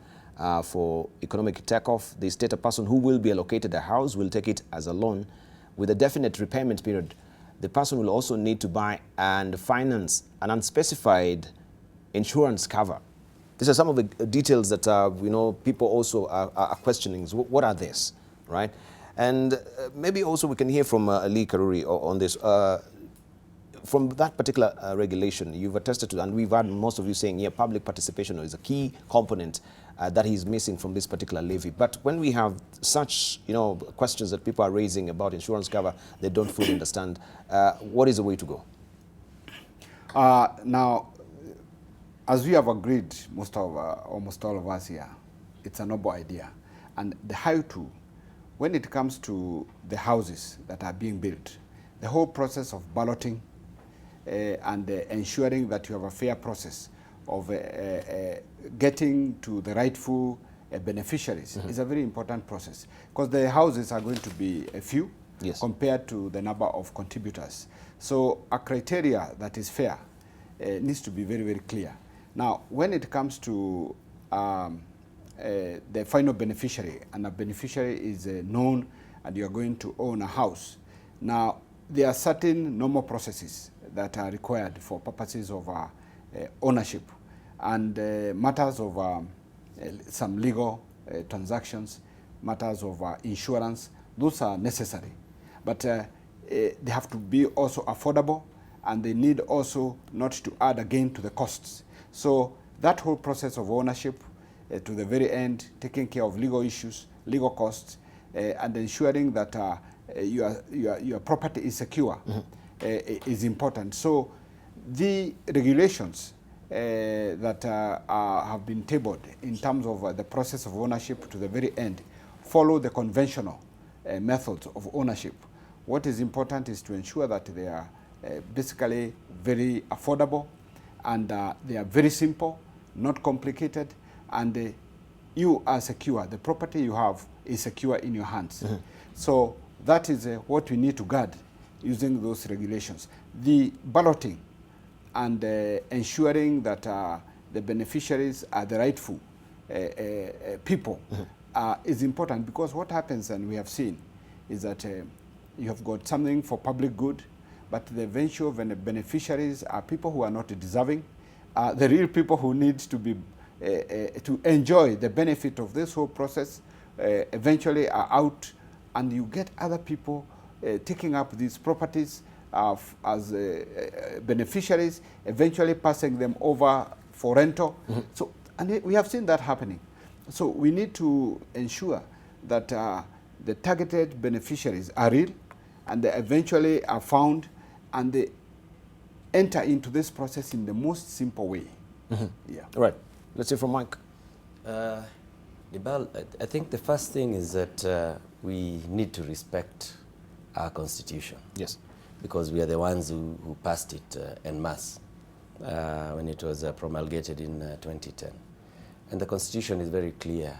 for economic takeoff. They state a person who will be allocated a house will take it as a loan with a definite repayment period. The person will also need to buy and finance an unspecified insurance cover. These are some of the details that people also are questioning. What are these, right? And maybe also we can hear from Lee Karuri on this. From that particular regulation, you've attested to, and we've had most of you saying, yeah, public participation is a key component that is missing from this particular levy. But when we have such, questions that people are raising about insurance cover, they don't fully understand. What is the way to go? Now, as we have agreed, almost all of us here, it's a noble idea. And the how-to, when it comes to the houses that are being built, the whole process of balloting and ensuring that you have a fair process of getting to the rightful beneficiaries is a very important process, because the houses are going to be a few compared to the number of contributors. So a criteria that is fair needs to be very, very clear. Now, when it comes to the final beneficiary, and a beneficiary is known and you are going to own a house, now there are certain normal processes that are required for purposes of ownership and matters of some legal transactions, matters of insurance. Those are necessary, but they have to be also affordable, and they need also not to add again to the costs. So that whole process of ownership to the very end, taking care of legal issues, legal costs, and ensuring that your property is secure is important. So the regulations that have been tabled in terms of the process of ownership to the very end follow the conventional methods of ownership. What is important is to ensure that they are basically very affordable And they are very simple, not complicated, and you are secure. The property you have is secure in your hands. So that is what we need to guard using those regulations. The balloting and ensuring that the beneficiaries are the rightful people is important, because what happens, and we have seen, is that you have got something for public good, but the eventual beneficiaries are people who are not deserving. The real people who need to be to enjoy the benefit of this whole process eventually are out, and you get other people taking up these properties as beneficiaries, eventually passing them over for rental. So, and we have seen that happening. So we need to ensure that the targeted beneficiaries are real, and they eventually are found, and they enter into this process in the most simple way. Yeah. Right. Let's hear from Mike. Debarl, I think the first thing is that we need to respect our constitution. Yes. Because we are the ones who passed it en masse when it was promulgated in 2010. And the constitution is very clear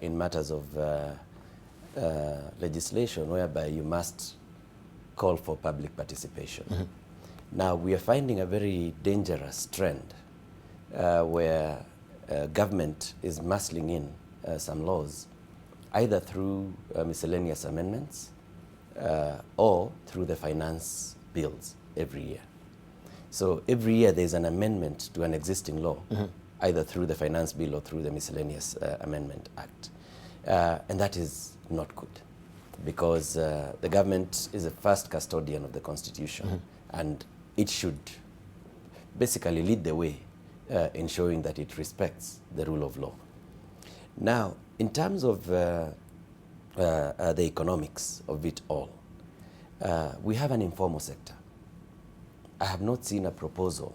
in matters of legislation whereby you must call for public participation. Now, we are finding a very dangerous trend where government is muscling in some laws, either through miscellaneous amendments or through the finance bills every year. So every year there's an amendment to an existing law, either through the finance bill or through the miscellaneous amendment act. And that is not good, because the government is the first custodian of the constitution, and it should basically lead the way in showing that it respects the rule of law. Now, in terms of the economics of it all, we have an informal sector. I have not seen a proposal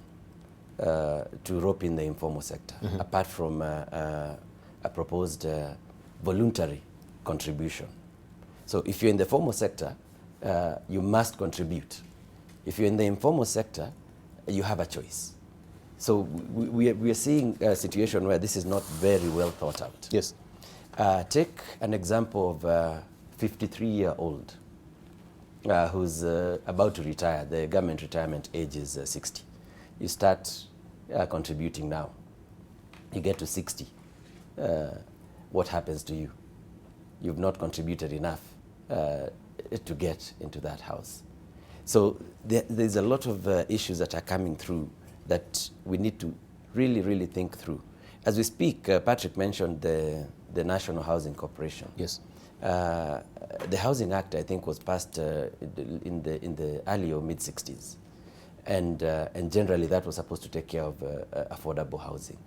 to rope in the informal sector, apart from a proposed voluntary contribution. So if you're in the formal sector, you must contribute. If you're in the informal sector, you have a choice. So we are seeing a situation where this is not very well thought out. Yes. Take an example of a 53-year-old who's about to retire. The government retirement age is 60. You start contributing now. You get to 60. What happens to you? You've not contributed enough to get into that house. So there's a lot of issues that are coming through that we need to really, really think through. As we speak, Patrick mentioned the National Housing Corporation. Yes. The Housing Act, I think, was passed in the early or mid-60s. And generally that was supposed to take care of affordable housing.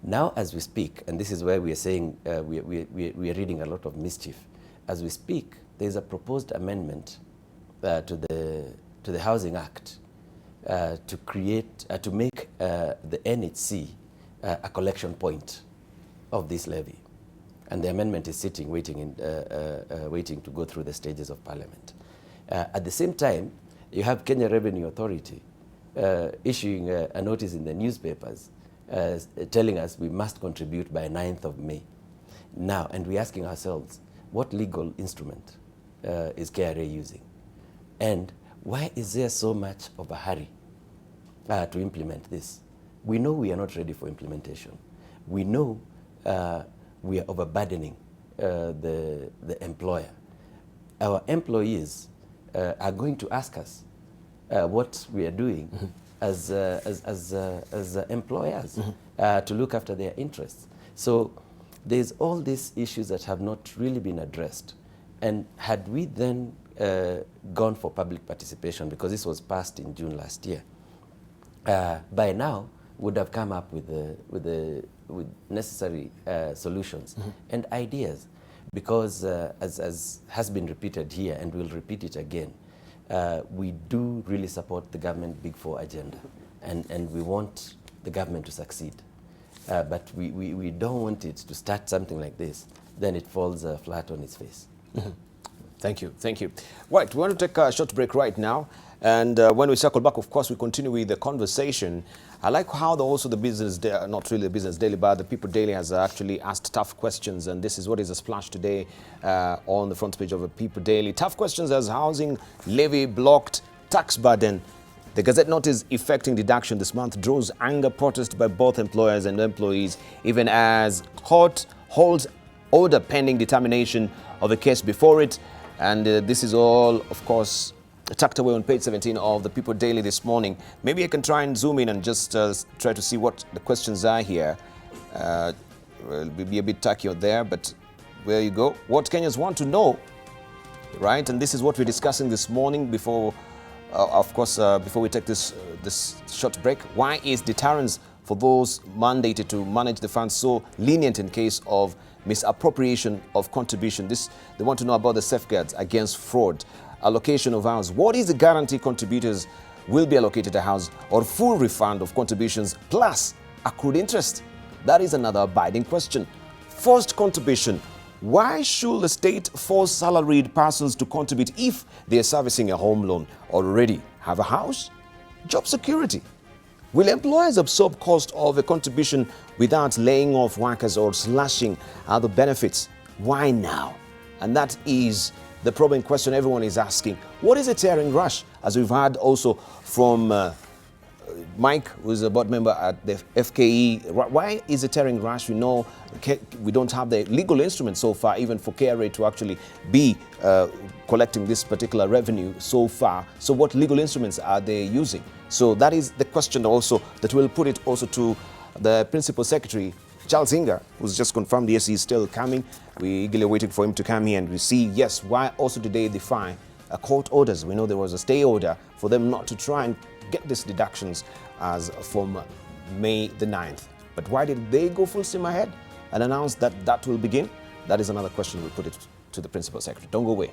Now, as we speak, and this is where we are saying we are reading a lot of mischief. As we speak, there is a proposed amendment to the Housing Act to make the NHC a collection point of this levy, and the amendment is sitting, waiting to go through the stages of Parliament. At the same time, you have Kenya Revenue Authority issuing a notice in the newspapers telling us we must contribute by 9th of May. Now, and we're asking ourselves, what legal instrument is KRA using? And why is there so much of a hurry to implement this? We know we are not ready for implementation. We know we are overburdening the employer. Our employees are going to ask us what we are doing as employers to look after their interests. So there's all these issues that have not really been addressed. And had we then gone for public participation, because this was passed in June last year, by now would have come up with necessary solutions and ideas, because as has been repeated here, and we'll repeat it again, we do really support the government Big Four agenda, and we want the government to succeed. But we don't want it to start something like this, then it falls flat on its face. Thank you. Thank you. Right, we want to take a short break right now. And when we circle back, of course, we continue with the conversation. I like how also the business, not really the business daily, but the People Daily has actually asked tough questions. And this is what is a splash today on the front page of the People Daily. Tough questions as housing levy blocked, tax burden. The Gazette notice effecting deduction this month draws anger protest by both employers and employees, even as court holds order pending determination of the case before it. And this is all, of course, tucked away on page 17 of the People Daily this morning. Maybe I can try and zoom in and just try to see what the questions are here. Will be a bit tacky out there, but there you go. What Kenyans want to know, right? And this is what we're discussing this morning before, of course, before we take this short break. Why is deterrence for those mandated to manage the funds so lenient in case of misappropriation of contribution? They want to know about the safeguards against fraud, allocation of house. What is the guarantee contributors will be allocated a house or full refund of contributions plus accrued interest? That is another abiding question. Forced contribution. Why should the state force salaried persons to contribute if they are servicing a home loan or already have a house? Job security. Will employers absorb cost of a contribution without laying off workers or slashing other benefits? Why now? And that is the probing question everyone is asking. What is a tearing rush? As we've heard also from Mike, who is a board member at the FKE. Why is a tearing rush? We know we don't have the legal instrument so far, even for KRA to actually be collecting this particular revenue so far. So what legal instruments are they using? So that is the question also that we'll put it also to the Principal Secretary, Charles Inga, who's just confirmed yes, he's still coming. We're eagerly waiting for him to come here and we see, yes, why also did they defy court orders? We know there was a stay order for them not to try and get these deductions as from May the 9th. But why did they go full steam ahead and announce that that will begin? That is another question. We'll put it to the Principal Secretary. Don't go away.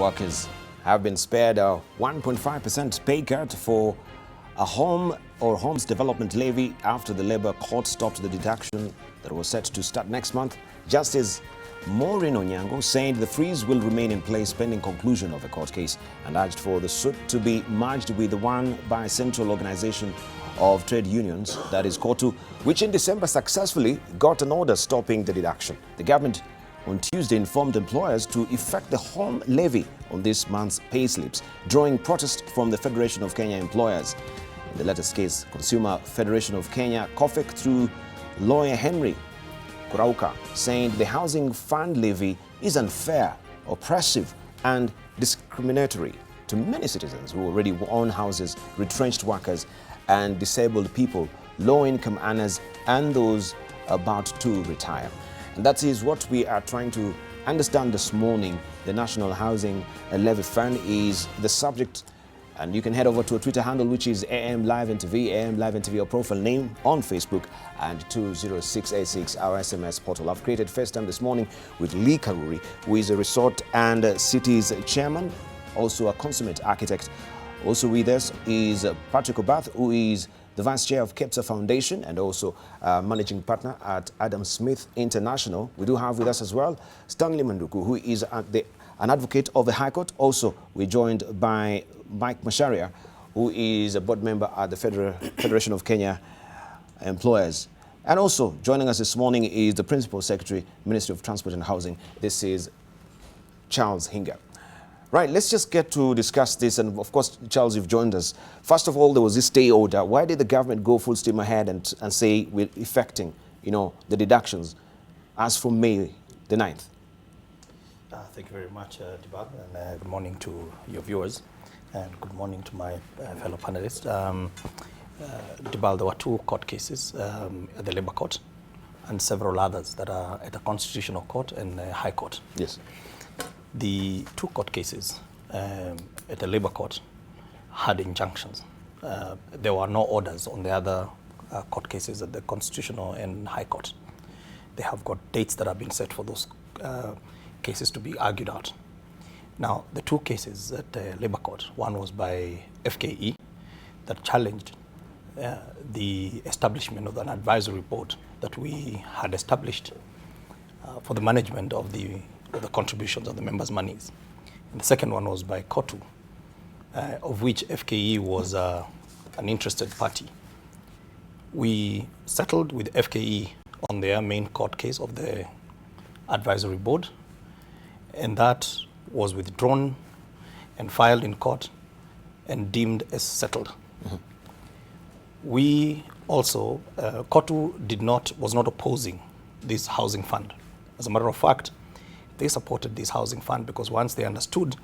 Workers have been spared a 1.5% pay cut for a home or homes development levy after the Labour court stopped the deduction that was set to start next month. Justice Maureen Onyango said the freeze will remain in place pending conclusion of a court case and urged for the suit to be merged with the one by Central Organization of Trade Unions, that is COTU, which in December successfully got an order stopping the deduction. The government on Tuesday informed employers to effect the home levy on this month's pay slips, drawing protest from the Federation of Kenya Employers. In the latest case, Consumer Federation of Kenya, COFEC, through lawyer Henry Kurauka, saying the housing fund levy is unfair, oppressive and discriminatory to many citizens who already own houses, retrenched workers and disabled people, low-income earners and those about to retire. And that is what we are trying to understand this morning. The National Housing Levy Fund is the subject, and you can head over to a Twitter handle, which is AM Live NTV, AM Live NTV, our profile name on Facebook, and 20686, our SMS portal. I've created first time this morning with Lee Karuri, who is a resort and cities chairman, also a consummate architect. Also with us is Patrick Obath, who is the Vice Chair of KEPSA Foundation and also Managing Partner at Adam Smith International. We do have with us as well Stanley Manduku, who is an advocate of the High Court. Also, we're joined by Mike Masharia, who is a board member at the Federation of Kenya Employers. And also joining us this morning is the Principal Secretary, Ministry of Transport and Housing. This is Charles Hinga. Right, let's just get to discuss this. And of course, Charles, you've joined us. First of all, there was this stay order. Why did the government go full steam ahead and say we're effecting, the deductions as from May the 9th? Thank you very much, Debarl, and good morning to your viewers, and good morning to my fellow panelists. Debarl, there were two court cases at the Labour Court and several others that are at the Constitutional Court and the High Court. Yes. The two court cases at the Labour Court had injunctions. There were no orders on the other court cases at the Constitutional and High Court. They have got dates that have been set for those cases to be argued out. Now, the two cases at the Labour Court, one was by FKE that challenged the establishment of an advisory board that we had established for the management of the contributions of the members' monies. And the second one was by COTU, of which FKE was an interested party. We settled with FKE on their main court case of the advisory board, and that was withdrawn and filed in court and deemed as settled. Mm-hmm. We also, COTU was not opposing this housing fund. As a matter of fact, they supported this housing fund because once they understood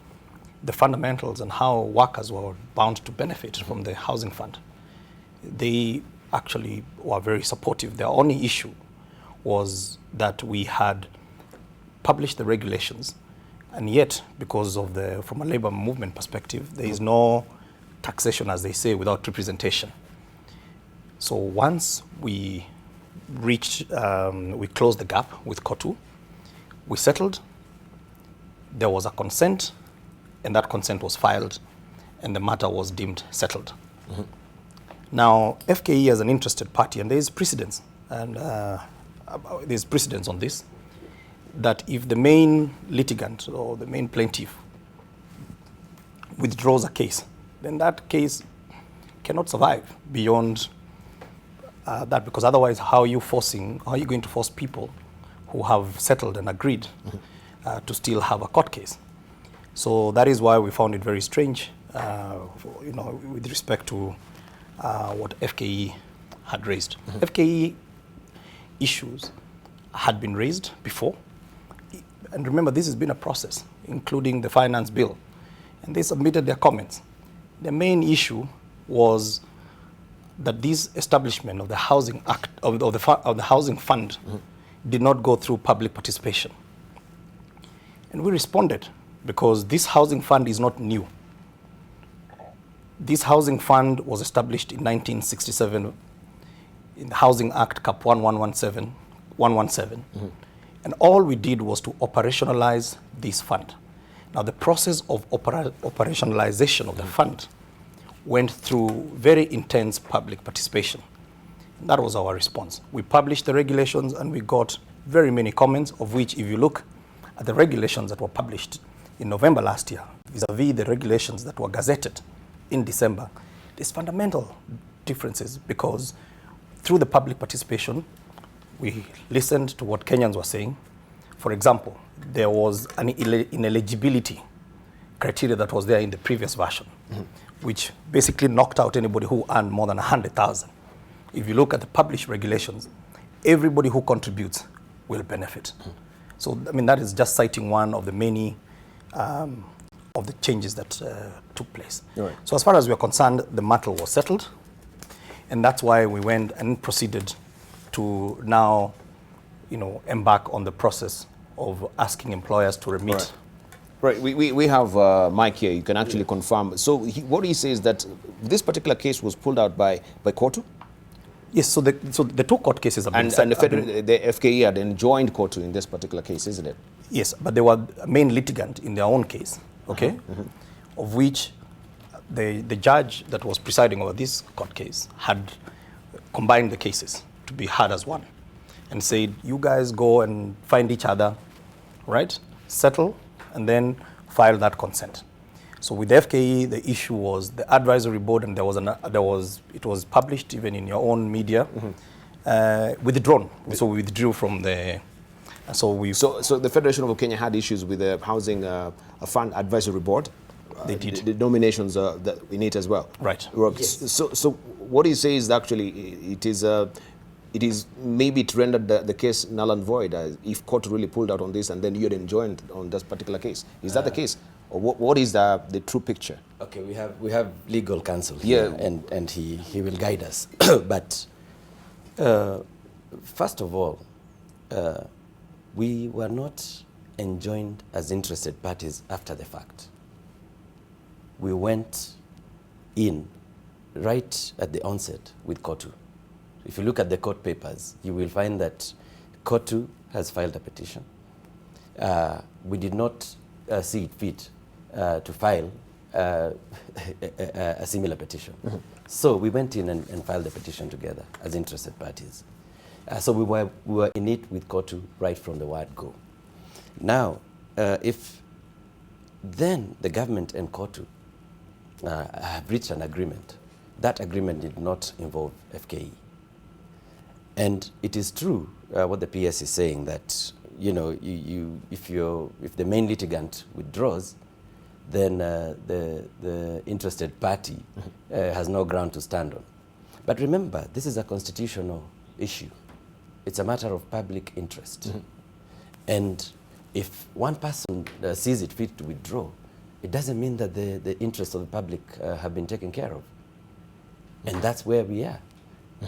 the fundamentals and how workers were bound to benefit from the housing fund, they actually were very supportive. Their only issue was that we had published the regulations, and yet, because of from a labor movement perspective, there is no taxation, as they say, without representation. So once we we closed the gap with COTU, we settled, there was a consent, and that consent was filed, and the matter was deemed settled. Mm-hmm. Now, FKE is an interested party, and there is precedence, and there's precedence on this, that if the main litigant or the main plaintiff withdraws a case, then that case cannot survive beyond that, because otherwise how are you going to force people who have settled and agreed to still have a court case? So that is why we found it very strange, with respect to what FKE had raised. Mm-hmm. FKE issues had been raised before, and remember, this has been a process, including the finance bill, and they submitted their comments. The main issue was that this establishment of the housing act of the housing fund did not go through public participation, and we responded because this housing fund is not new. This housing fund was established in 1967 in the Housing Act Cap 117, and all we did was to operationalize this fund. Now, the process of operationalization of the fund went through very intense public participation. That was our response. We published the regulations and we got very many comments, of which, if you look at the regulations that were published in November last year, vis-a-vis the regulations that were gazetted in December, there's fundamental differences, because through the public participation, we listened to what Kenyans were saying. For example, there was an ineligibility criteria that was there in the previous version, which basically knocked out anybody who earned more than 100,000. If you look at the published regulations, everybody who contributes will benefit. So, I mean, that is just citing one of the many of the changes that took place. Right. So as far as we are concerned, the matter was settled, and that's why we went and proceeded to now, embark on the process of asking employers to remit. Right. We have Mike here. You can actually confirm. So what he says that this particular case was pulled out by Kotu? Yes, so the two court cases have been and the FKE had enjoined Kotu in this particular case, isn't it? Yes, but they were main litigant in their own case, okay, of which the judge that was presiding over this court case had combined the cases to be heard as one, and said, you guys go and find each other, right, settle, and then file that consent. So with the FKE, the issue was the advisory board, and it was published even in your own media, withdrawn. So we withdrew from the. So the Federation of Kenya had issues with the Housing Fund Advisory Board. They did. The nominations that in it as well. Right. Yes. So what he says is actually it is maybe it rendered the case null and void if court really pulled out on this and then you had enjoined on this particular case. Is that the case? Or what is the true picture? Okay, we have legal counsel here, and he will guide us. But first of all, we were not enjoined as interested parties after the fact. We went in right at the onset with Kotu. If you look at the court papers, you will find that Kotu has filed a petition. We did not see it fit to file a similar petition. So we went in and filed a petition together as interested parties. So we were in it with Kotu right from the word go. Now, if then the government and Kotu have reached an agreement, that agreement did not involve FKE. And it is true what the PS is saying, that if the main litigant withdraws, then the interested party has no ground to stand on. But remember, this is a constitutional issue. It's a matter of public interest. And if one person sees it fit to withdraw, it doesn't mean that the interests of the public have been taken care of. And that's where we are.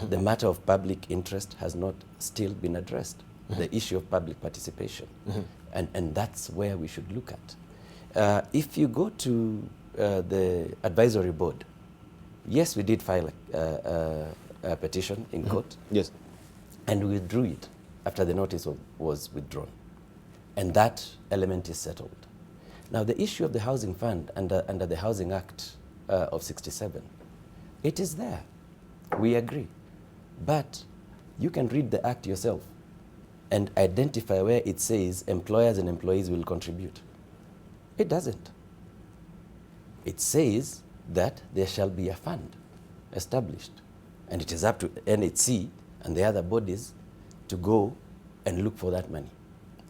The matter of public interest has not still been addressed. The issue of public participation. And that's where we should look at. If you go to the advisory board, yes, we did file a petition in court. Yes. And we withdrew it after the notice was withdrawn. And that element is settled. Now, the issue of the housing fund under the Housing Act of 67, it is there. We agree. But you can read the act yourself and identify where it says employers and employees will contribute. It doesn't. It says that there shall be a fund established, and it is up to NHC and the other bodies to go and look for that money.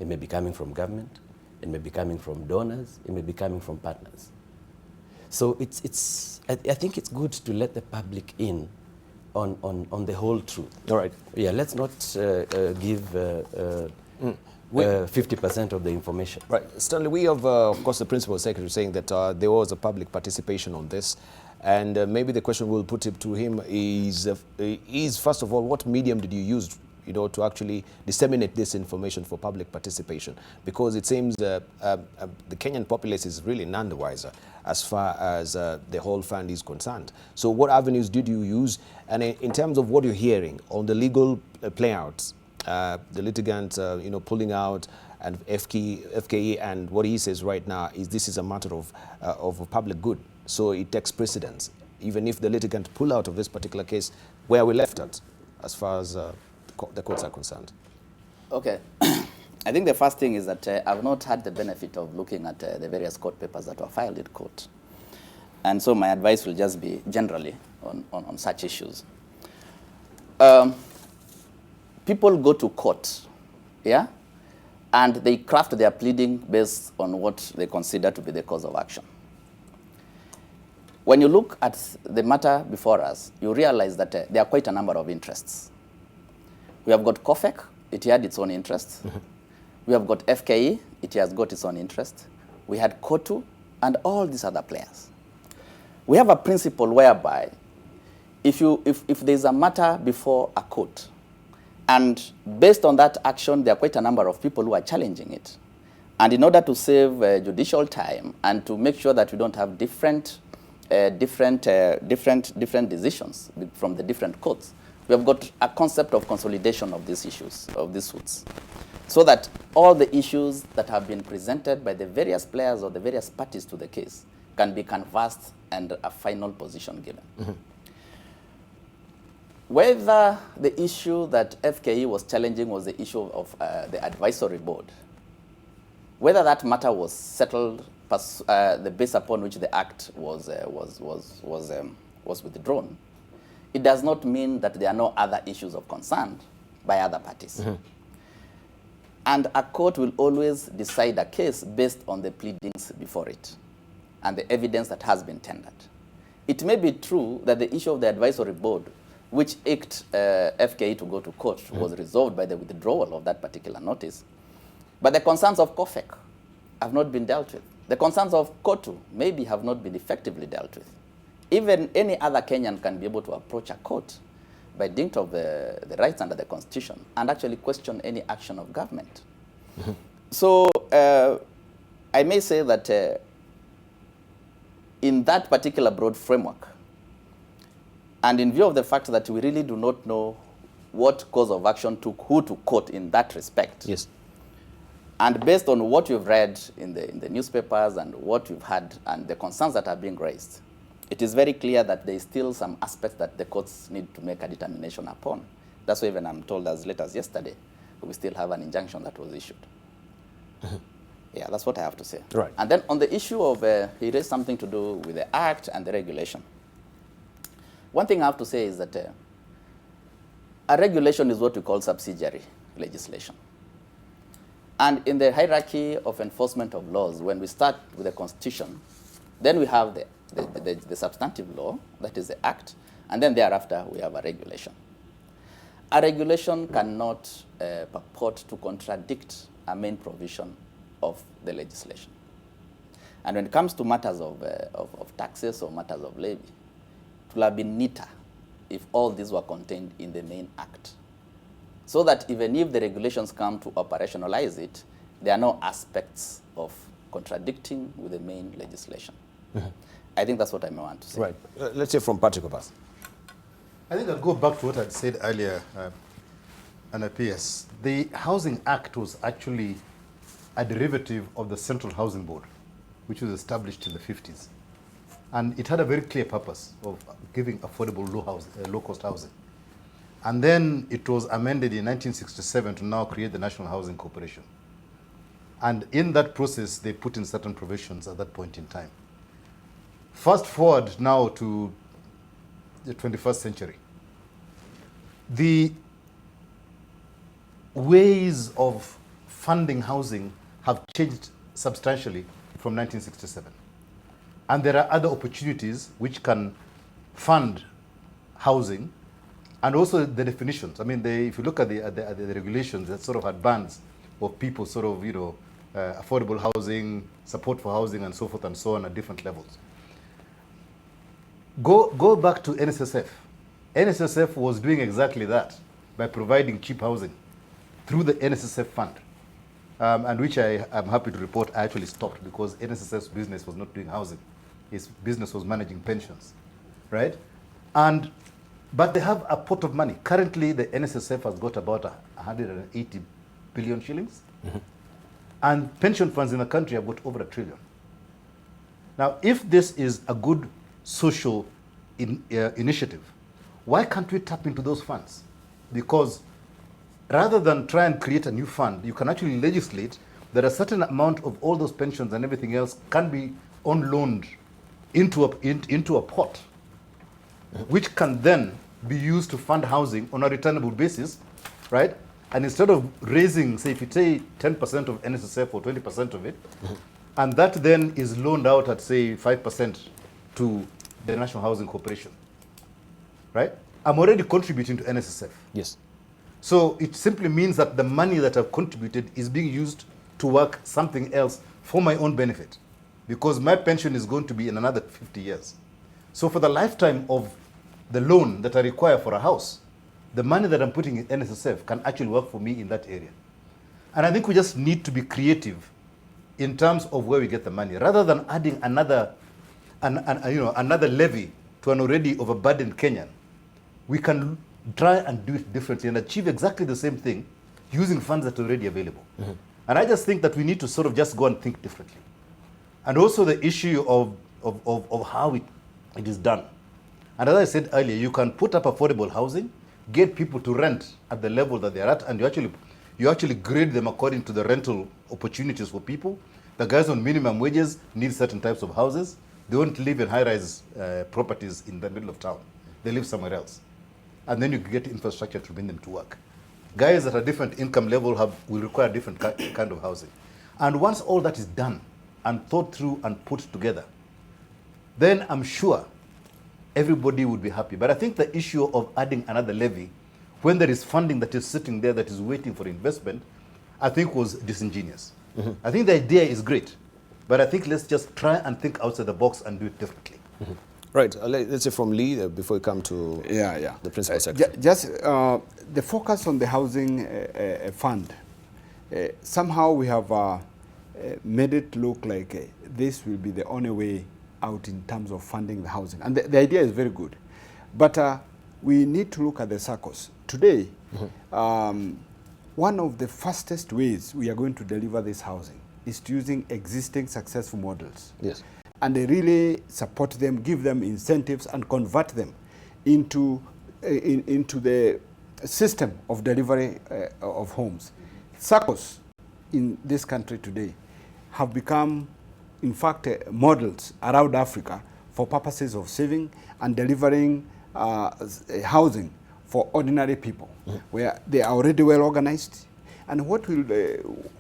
It may be coming from government, it may be coming from donors, it may be coming from partners. So I think it's good to let the public in on the whole truth. All right. Yeah, let's not give 50% of the information. Right. Stanley, we have, of course, the Principal Secretary saying that there was a public participation on this. And maybe the question we'll put to him is, first of all, what medium did you use to actually disseminate this information for public participation? Because it seems the Kenyan populace is really none the wiser as far as the whole fund is concerned. So what avenues did you use? And in terms of what you're hearing on the legal playouts, the litigants, pulling out, and FKE, and what he says right now is this is a matter of public good, so it takes precedence. Even if the litigant pull out of this particular case, where are we left at as far as the courts are concerned? Okay. I think the first thing is that I've not had the benefit of looking at the various court papers that were filed in court. And so my advice will just be generally on such issues. People go to court, yeah? And they craft their pleading based on what they consider to be the cause of action. When you look at the matter before us, you realize that there are quite a number of interests. We have got COFEC, it had its own interests. We have got FKE, it has got its own interest. We had KOTU and all these other players. We have a principle whereby if there's a matter before a court, and based on that action, there are quite a number of people who are challenging it. And in order to save judicial time and to make sure that we don't have different decisions from the different courts, we have got a concept of consolidation of these issues, of these suits, so that all the issues that have been presented by the various players or the various parties to the case can be canvassed and a final position given. Whether the issue that FKE was challenging was the issue of the advisory board, whether that matter was settled, the base upon which the act was withdrawn, it does not mean that there are no other issues of concern by other parties. And a court will always decide a case based on the pleadings before it and the evidence that has been tendered. It may be true that the issue of the advisory board, which ached FKE to go to court, was resolved by the withdrawal of that particular notice. But the concerns of COFEC have not been dealt with. The concerns of KOTU maybe have not been effectively dealt with. Even any other Kenyan can be able to approach a court by dint of the rights under the Constitution and actually question any action of government. So I may say that in that particular broad framework, and in view of the fact that we really do not know what cause of action took who to court in that respect, yes, and based on what you've read in the newspapers and what you've had and the concerns that are being raised, it is very clear that there is still some aspects that the courts need to make a determination upon. That's why even I'm told as late as yesterday, we still have an injunction that was issued. Yeah, that's what I have to say. Right. And then on the issue of, he raised something to do with the act and the regulation. One thing I have to say is that a regulation is what we call subsidiary legislation. And in the hierarchy of enforcement of laws, when we start with the Constitution, then we have the substantive law, that is the act, and then thereafter we have a regulation. A regulation cannot purport to contradict a main provision of the legislation. And when it comes to matters of taxes or matters of levy, it would have been neater if all these were contained in the main act, so that even if the regulations come to operationalize it, there are no aspects of contradicting with the main legislation. I think that's what I may want to say. Right. Let's hear from Patrick Obas. I think I'll go back to what I'd said earlier, Anna P.S. The Housing Act was actually a derivative of the Central Housing Board, which was established in the 50s. And it had a very clear purpose of giving affordable low-cost housing. And then it was amended in 1967 to now create the National Housing Corporation. And in that process, they put in certain provisions at that point in time. Fast forward now to the 21st century. The ways of funding housing have changed substantially from 1967. And there are other opportunities which can fund housing, and also the definitions. I mean, if you look at the regulations, that sort of had bands of people sort of, affordable housing, support for housing, and so forth and so on at different levels. Go back to NSSF. NSSF was doing exactly that by providing cheap housing through the NSSF fund, and which I am happy to report I actually stopped because NSSF's business was not doing housing. Its business was managing pensions, right? But they have a pot of money. Currently, the NSSF has got about 180 billion shillings. And pension funds in the country have got over $1 trillion. Now, if this is a good social initiative, why can't we tap into those funds? Because rather than try and create a new fund, you can actually legislate that a certain amount of all those pensions and everything else can be on-loaned into a pot, which can then be used to fund housing on a returnable basis, right? And instead of raising, say, if you say 10% of NSSF or 20% of it, and that then is loaned out at, say, 5% to the National Housing Corporation, right? I'm already contributing to NSSF. Yes. So it simply means that the money that I've contributed is being used to work something else for my own benefit, because my pension is going to be in another 50 years. So for the lifetime of the loan that I require for a house, the money that I'm putting in NSSF can actually work for me in that area. And I think we just need to be creative in terms of where we get the money, rather than adding another levy to an already overburdened Kenyan. We can try and do it differently and achieve exactly the same thing using funds that are already available. And I just think that we need to sort of just go and think differently. And also the issue of how it is done. And as I said earlier, you can put up affordable housing, get people to rent at the level that they're at, and you actually grade them according to the rental opportunities for people. The guys on minimum wages need certain types of houses. They won't live in high-rise properties in the middle of town. They live somewhere else. And then you get infrastructure to bring them to work. Guys at a different income level will require different kind of housing. And once all that is done and thought through and put together, then I'm sure everybody would be happy. But I think the issue of adding another levy when there is funding that is sitting there that is waiting for investment, I think was disingenuous. I think the idea is great, but I think let's just try and think outside the box and do it differently. Right. Let's say from Lee before we come to the principal secretary. Just the focus on the housing fund. Somehow we have made it look like this will be the only way out in terms of funding the housing. And the idea is very good. But we need to look at the circles. Today, one of the fastest ways we are going to deliver this housing is to using existing successful models. Yes. And they really support them, give them incentives, and convert them into the system of delivery of homes. SACCOs in this country today have become, in fact, models around Africa for purposes of saving and delivering housing for ordinary people, where they are already well organized. And what will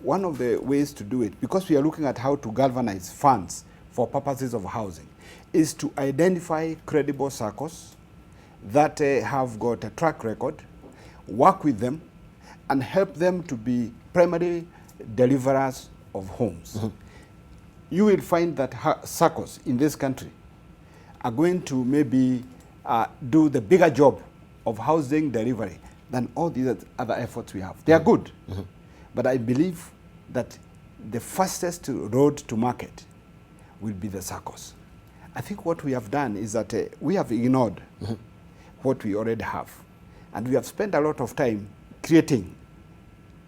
one of the ways to do it, because we are looking at how to galvanize funds for purposes of housing, is to identify credible SACCOs that have got a track record, work with them, and help them to be primary deliverers of homes. You will find that SACCOs in this country are going to maybe do the bigger job of housing delivery than all these other efforts we have. They are good, but I believe that the fastest road to market will be the SACCOs. I think what we have done is that we have ignored what we already have. And we have spent a lot of time creating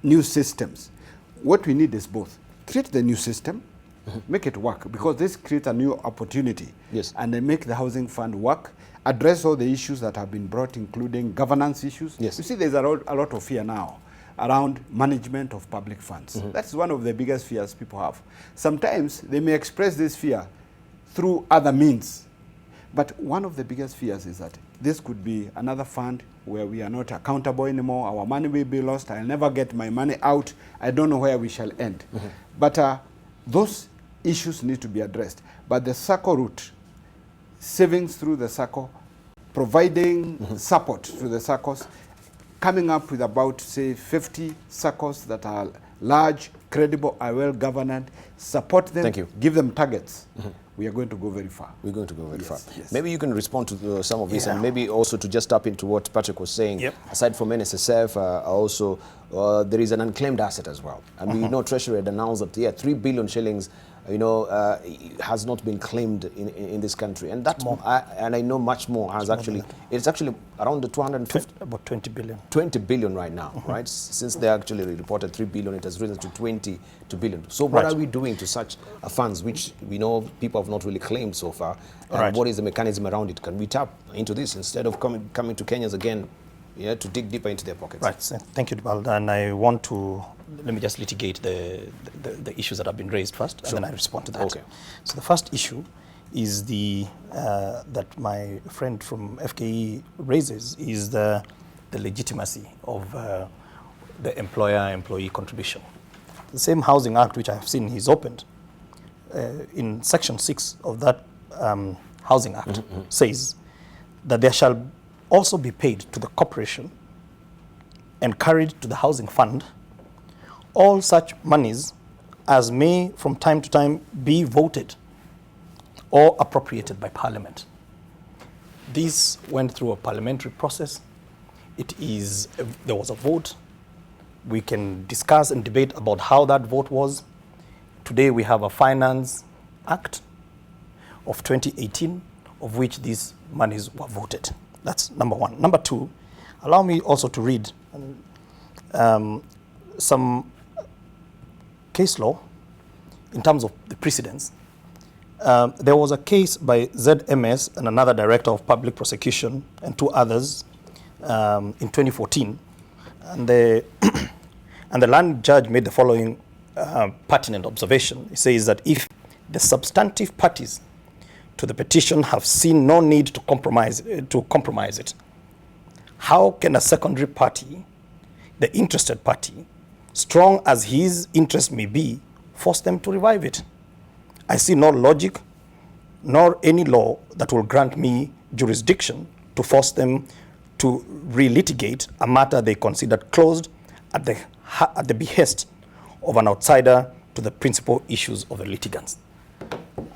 new systems. What we need is both. Create the new system, make it work, because this creates a new opportunity. Yes. And then make the housing fund work, address all the issues that have been brought, including governance issues. Yes. You see, there's a lot of fear now around management of public funds. That's one of the biggest fears people have. Sometimes they may express this fear through other means. But one of the biggest fears is that this could be another fund where we are not accountable anymore. Our money will be lost. I'll never get my money out. I don't know where we shall end. But those issues need to be addressed. But the SACCO route, savings through the SACCO, providing support to the SACCOs, coming up with about, say, 50 SACCOs that are large, credible, are well governed, support them, Thank you. give them targets. We are going to go very far. We're going to go very far. Yes. Maybe you can respond to some of this, and maybe also to just tap into what Patrick was saying. Aside from NSSF, also there is an unclaimed asset as well. And we know Treasury had announced that 3 billion shillings has not been claimed in this country. And that, and I know much more has actually, it's actually around the 250. About 20 billion. 20 billion right now, right? Since they actually reported 3 billion, it has risen to 22 billion. So what are we doing to such funds, which we know people have not really claimed so far? And what is the mechanism around it? Can we tap into this instead of coming to Kenyans again, to dig deeper into their pockets? Right. So thank you, Debarl. And I want to, let me just litigate the issues that have been raised first, and then I respond to that. Okay. So the first issue is that my friend from FKE raises is the legitimacy of the employer-employee contribution. The same Housing Act, which I have seen he's opened, in Section 6 of that Housing Act says that there shall also be paid to the corporation and carried to the housing fund all such monies as may from time to time be voted or appropriated by Parliament. This went through a parliamentary process. There was a vote. We can discuss and debate about how that vote was. Today we have a Finance Act of 2018, of which these monies were voted. That's number one. Number two, allow me also to read some case law in terms of the precedents. There was a case by ZMS and another director of public prosecution and two others in 2014. And the land judge made the following pertinent observation. He says that if the substantive parties to the petition have seen no need to compromise it, how can a secondary party, the interested party, strong as his interest may be, force them to revive it? I see no logic nor any law that will grant me jurisdiction to force them to relitigate a matter they considered closed at the behest of an outsider to the principal issues of the litigants.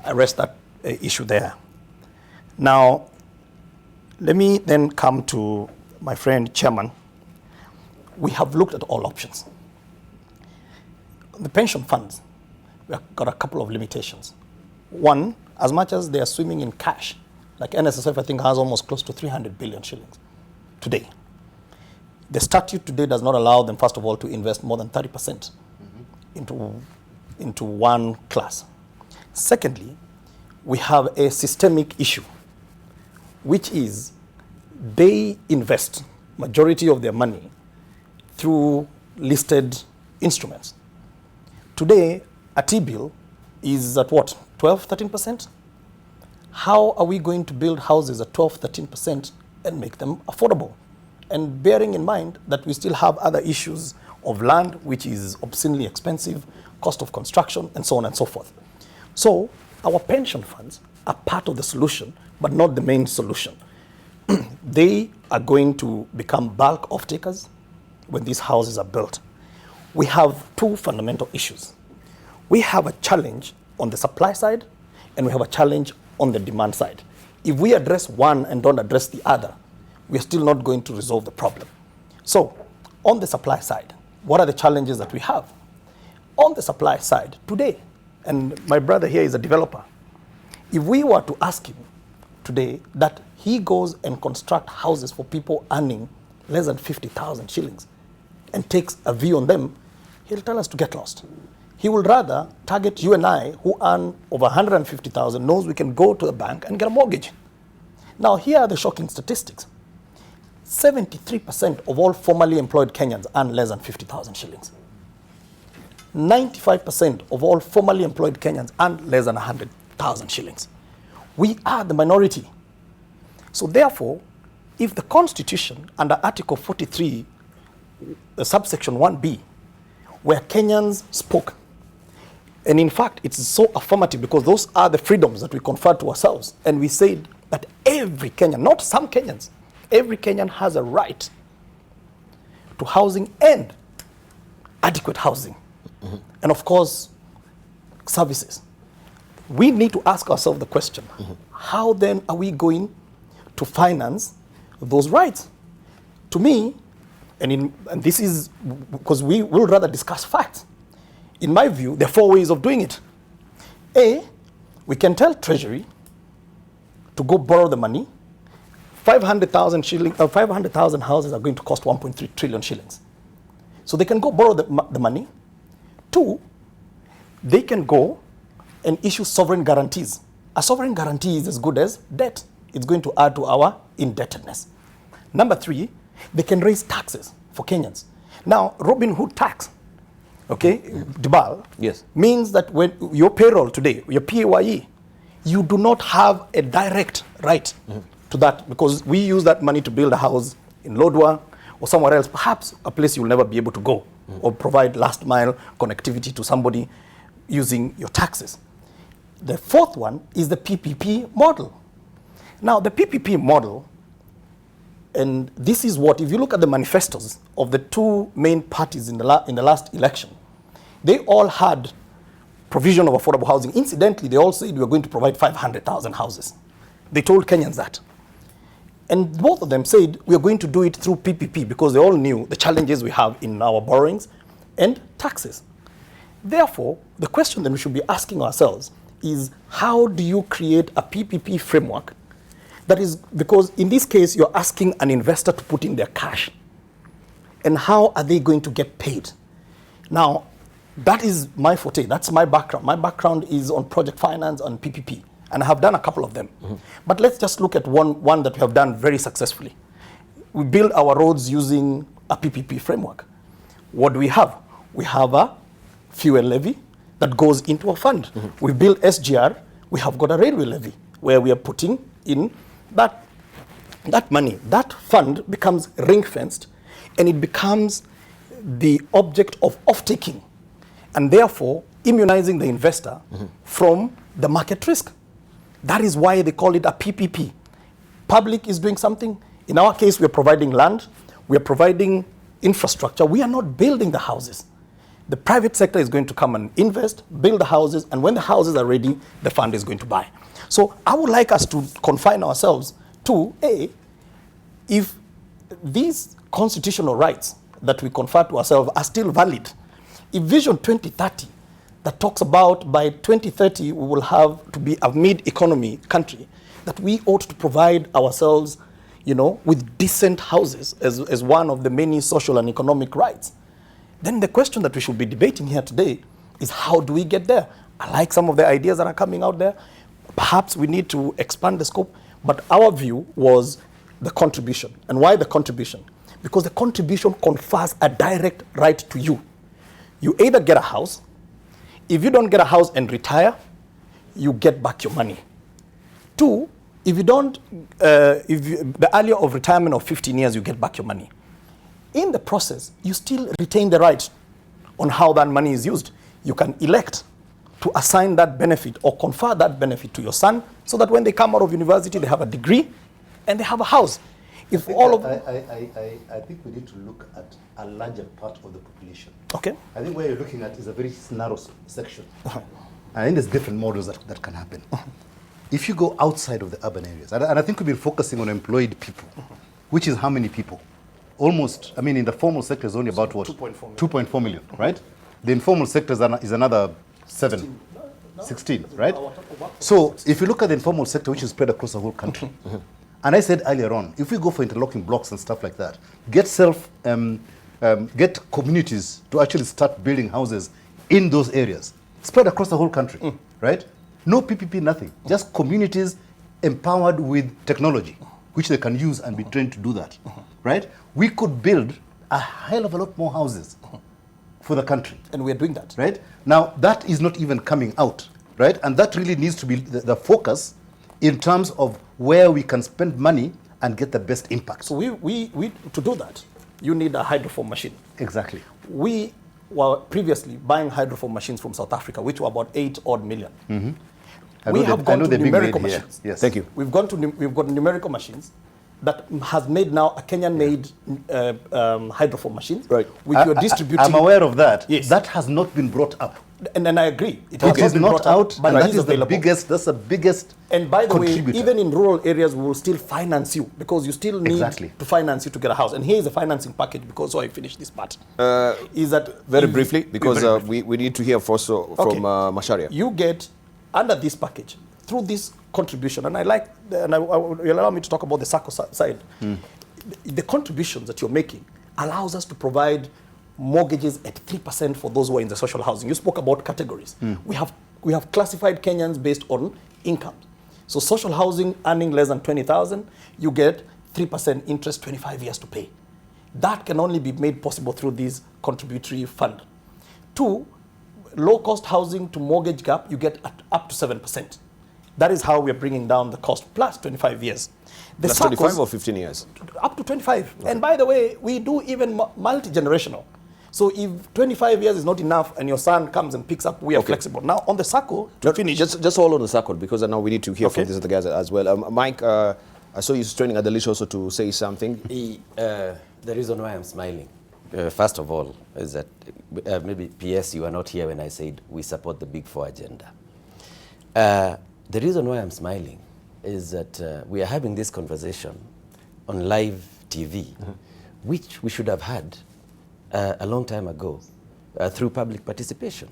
I rest that issue there. Now, let me then come to my friend Chairman. We have looked at all options. The pension funds, we've got a couple of limitations. One, as much as they are swimming in cash, like NSSF I think has almost close to 300 billion shillings today. The statute today does not allow them, first of all, to invest more than 30% into one class. Secondly, we have a systemic issue, which is they invest majority of their money through listed instruments. Today, a T-bill is at what, 12, 13%? How are we going to build houses at 12, 13% and make them affordable? And bearing in mind that we still have other issues of land, which is obscenely expensive, cost of construction, and so on and so forth. So our pension funds are part of the solution, but not the main solution. They are going to become bulk off-takers when these houses are built. We have two fundamental issues. We have a challenge on the supply side, and we have a challenge on the demand side. If we address one and don't address the other, we're still not going to resolve the problem. So, on the supply side, what are the challenges that we have? On the supply side, today, and my brother here is a developer, if we were to ask him today that he goes and construct houses for people earning less than 50,000 shillings and takes a view on them, he'll tell us to get lost. He will rather target you and I who earn over 150,000, knows we can go to the bank and get a mortgage. Now, here are the shocking statistics. 73% of all formerly employed Kenyans earn less than 50,000 shillings. 95% of all formerly employed Kenyans earn less than 100,000 shillings. We are the minority. So therefore, if the Constitution under Article 43, subsection 1B, where Kenyans spoke, and in fact, it's so affirmative because those are the freedoms that we confer to ourselves, and we said that every Kenyan, not some Kenyans, every Kenyan has a right to housing and adequate housing. And of course, services. We need to ask ourselves the question, how then are we going to finance those rights? To me, and this is because we will rather discuss facts. In my view, there are four ways of doing it. We can tell Treasury to go borrow the money. 500,000 houses are going to cost 1.3 trillion shillings. So they can go borrow the money. 2, they can go and issue sovereign guarantees. A sovereign guarantee is as good as debt. It's going to add to our indebtedness. Number 3, they can raise taxes for Kenyans. Now, Robin Hood tax, okay, Debarl, yes, means that when your payroll today, your PAYE, you do not have a direct right to that, because we use that money to build a house in Lodwar or somewhere else, perhaps a place you'll never be able to go, or provide last mile connectivity to somebody using your taxes. The 4th one is the PPP model. Now, the PPP model, and this is what, if you look at the manifestos of the 2 main parties in the last election, they all had provision of affordable housing. Incidentally, they all said we were going to provide 500,000 houses. They told Kenyans that. And both of them said we are going to do it through PPP, because they all knew the challenges we have in our borrowings and taxes. Therefore, the question that we should be asking ourselves is, how do you create a PPP framework that is, because in this case, you're asking an investor to put in their cash. And how are they going to get paid? Now, that is my forte. That's my background. My background is on project finance and PPP. And I have done a couple of them. But let's just look at one that we have done very successfully. We build our roads using a PPP framework. What do we have? We have a fuel levy that goes into a fund. We build SGR. We have got a railway levy where we are putting in that money. That fund becomes ring-fenced, and it becomes the object of off-taking, and therefore immunizing the investor from the market risk. That is why they call it a PPP. Public is doing something. In our case, we are providing land. We are providing infrastructure. We are not building the houses. The private sector is going to come and invest, build the houses, and when the houses are ready, the fund is going to buy. So I would like us to confine ourselves to, if these constitutional rights that we confer to ourselves are still valid, if Vision 2030 that talks about by 2030 we will have to be a mid-economy country, that we ought to provide ourselves, with decent houses as one of the many social and economic rights, then the question that we should be debating here today is, how do we get there? I like some of the ideas that are coming out there. Perhaps we need to expand the scope, but our view was the contribution. And why the contribution? Because the contribution confers a direct right to you. You either get a house. If you don't get a house and retire, you get back your money. 2, if you don't, the earlier of retirement of 15 years, you get back your money. In the process, you still retain the right on how that money is used. You can elect to assign that benefit or confer that benefit to your son, so that when they come out of university, they have a degree and they have a house. I think we need to look at a larger part of the population. Okay. I think where you're looking at is a very narrow section. I think there's different models that can happen. If you go outside of the urban areas, and I think we've been focusing on employed people, which is how many people? Almost, in the formal sector is only about what? 2.4 million, right? The informal sector is another 16, right? So if you look at the informal sector, which is spread across the whole country, and I said earlier on, if we go for interlocking blocks and stuff like that, get communities to actually start building houses in those areas, spread across the whole country, right? No PPP, nothing. Just communities empowered with technology, which they can use and be trained to do that, right? We could build a hell of a lot more houses for the country. And we're doing that. Right? Now, that is not even coming out, right? And that really needs to be the focus in terms of where we can spend money and get the best impact. So we to do that, you need a hydroform machine. Exactly. We were previously buying hydroform machines from South Africa, which were about 8 odd million. We have gone to numerical machines. Yes. Thank you. We've got numerical machines that has made now a Kenyan-made hydroform machine, right? Which you're distributing. I'm aware of that. Yes. That has not been brought up. And then I agree. It is not out, but that is the biggest. That's the biggest. And by the way, even in rural areas, we will still finance you, because you still need to finance you to get a house. And here is a financing package, because so I finish this part. Is that very briefly, because we need to hear also from Macharia. You get under this package, through this contribution, and you'll allow me to talk about the SACCO side, the contributions that you're making allows us to provide mortgages at 3% for those who are in the social housing. You spoke about categories. We have classified Kenyans based on income. So social housing earning less than 20,000, you get 3% interest, 25 years to pay. That can only be made possible through this contributory fund. 2, low-cost housing to mortgage gap, you get up to 7%. That is how we're bringing down the cost, plus 25 years. The plus 25 or 15 years? Up to 25. Okay. And by the way, we do even multi-generational. So if 25 years is not enough and your son comes and picks up, we are flexible. Now, on the SACCO, to finish... Just hold on the SACCO, because now we need to hear from these other guys as well. Mike, I saw you straining at the leash also to say something. The reason why I'm smiling, first of all, is that maybe PS, you were not here when I said we support the Big Four agenda. The reason why I'm smiling is that we are having this conversation on live TV, which we should have had a long time ago through public participation.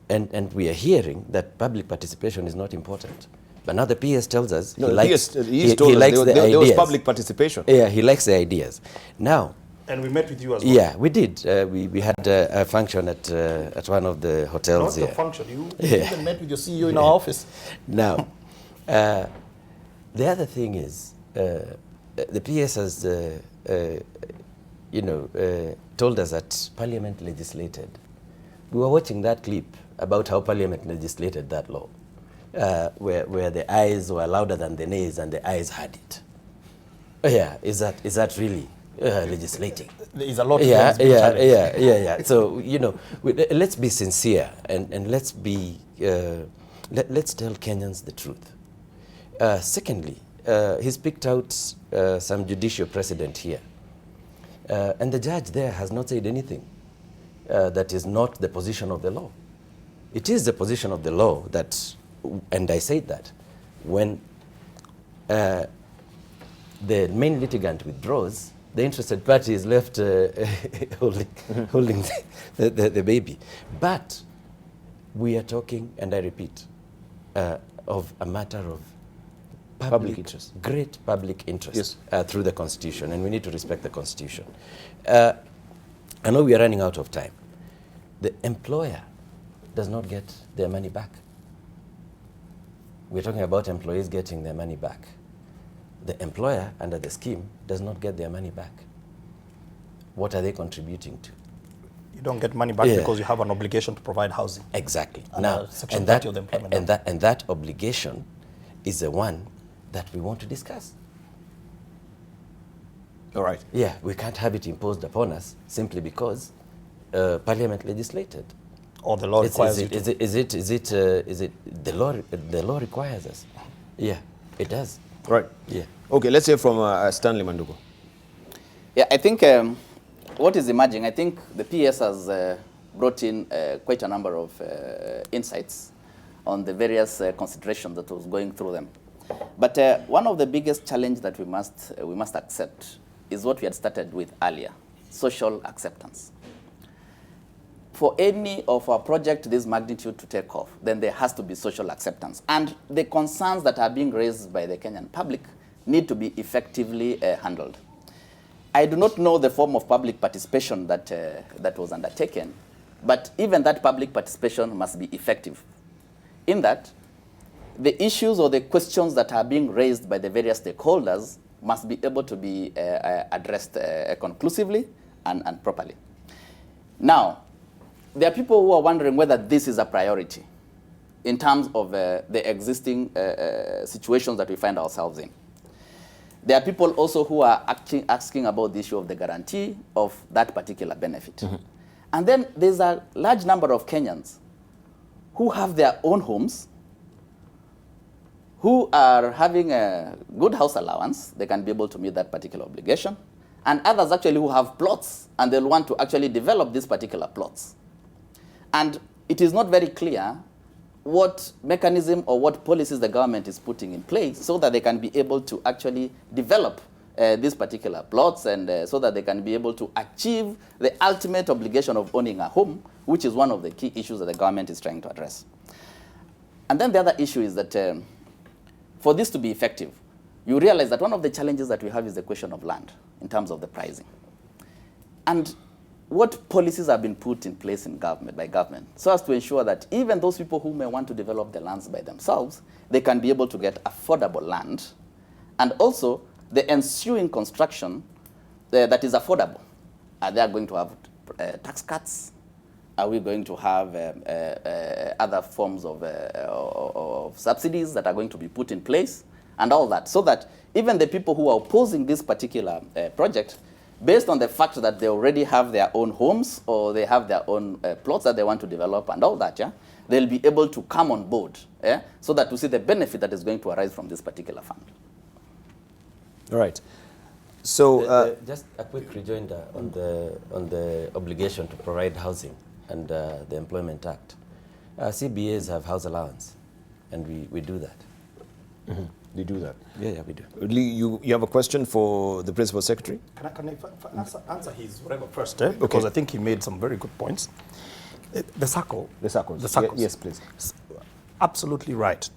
And we are hearing that public participation is not important. But now the PS tells us he likes the ideas. There was public participation. Yeah, he likes the ideas. Now, and we met with you as well. Yeah, we did. We had a function at one of the hotels here. Not a function. You even met with your CEO in our office. Now, the other thing is, the PS has, told us that Parliament legislated. We were watching that clip about how Parliament legislated that law, where the ayes were louder than the nays and the ayes had it. Yeah, is that really legislating? There is a lot. Yeah. So let's be sincere and let's be let's tell Kenyans the truth. Secondly, he's picked out some judicial precedent here, and the judge there has not said anything that is not the position of the law. It is the position of the law that, and I said that when the main litigant withdraws, the interested party is left holding the baby. But we are talking, and I repeat, of a matter of public interest, great public interest, through the Constitution, and we need to respect the Constitution. I know we are running out of time. The employer does not get their money back. We're talking about employees getting their money back. The employer under the scheme does not get their money back. What are they contributing to? You don't get money back because you have an obligation to provide housing. Exactly. Now, Section 30 of the Employment Act. And that obligation is the one that we want to discuss. All right. Yeah, we can't have it imposed upon us simply because Parliament legislated. Or the law requires you to. Is it the law requires us? Yeah, it does. Right. Yeah. Okay, let's hear from Stanley Mandugo. Yeah, I think what is emerging, I think the PS has brought in quite a number of insights on the various considerations that was going through them. But one of the biggest challenges that we must accept is what we had started with earlier, social acceptance. For any of our project this magnitude to take off, then there has to be social acceptance. And the concerns that are being raised by the Kenyan public need to be effectively handled. I do not know the form of public participation that was undertaken, but even that public participation must be effective. In that, the issues or the questions that are being raised by the various stakeholders must be able to be addressed conclusively and properly. Now, there are people who are wondering whether this is a priority in terms of the existing situations that we find ourselves in. There are people also who are asking about the issue of the guarantee of that particular benefit. Mm-hmm. And then there's a large number of Kenyans who have their own homes, who are having a good house allowance. They can be able to meet that particular obligation. And others actually who have plots, and they'll want to actually develop these particular plots. And it is not very clear what mechanism or what policies the government is putting in place so that they can be able to actually develop these particular plots and so that they can be able to achieve the ultimate obligation of owning a home, which is one of the key issues that the government is trying to address. And then the other issue is that for this to be effective, you realize that one of the challenges that we have is the question of land in terms of the pricing. And what policies have been put in place in government, by government, so as to ensure that even those people who may want to develop the lands by themselves, they can be able to get affordable land, and also the ensuing construction that is affordable. Are they going to have tax cuts? Are we going to have other forms of subsidies that are going to be put in place, and all that, so that even the people who are opposing this particular project, based on the fact that they already have their own homes or they have their own plots that they want to develop and all that, they'll be able to come on board, so that we see the benefit that is going to arise from this particular fund. All right. So just a quick rejoinder on the obligation to provide housing and the Employment Act. CBAs have house allowance, and we do that. Mm-hmm. They do that? Yeah, we do. Lee, you have a question for the Principal Secretary? Can I answer his whatever first, because I think he made some very good points. The SACCO. The SACCOs. The SACCOs. Yes, please. Absolutely right.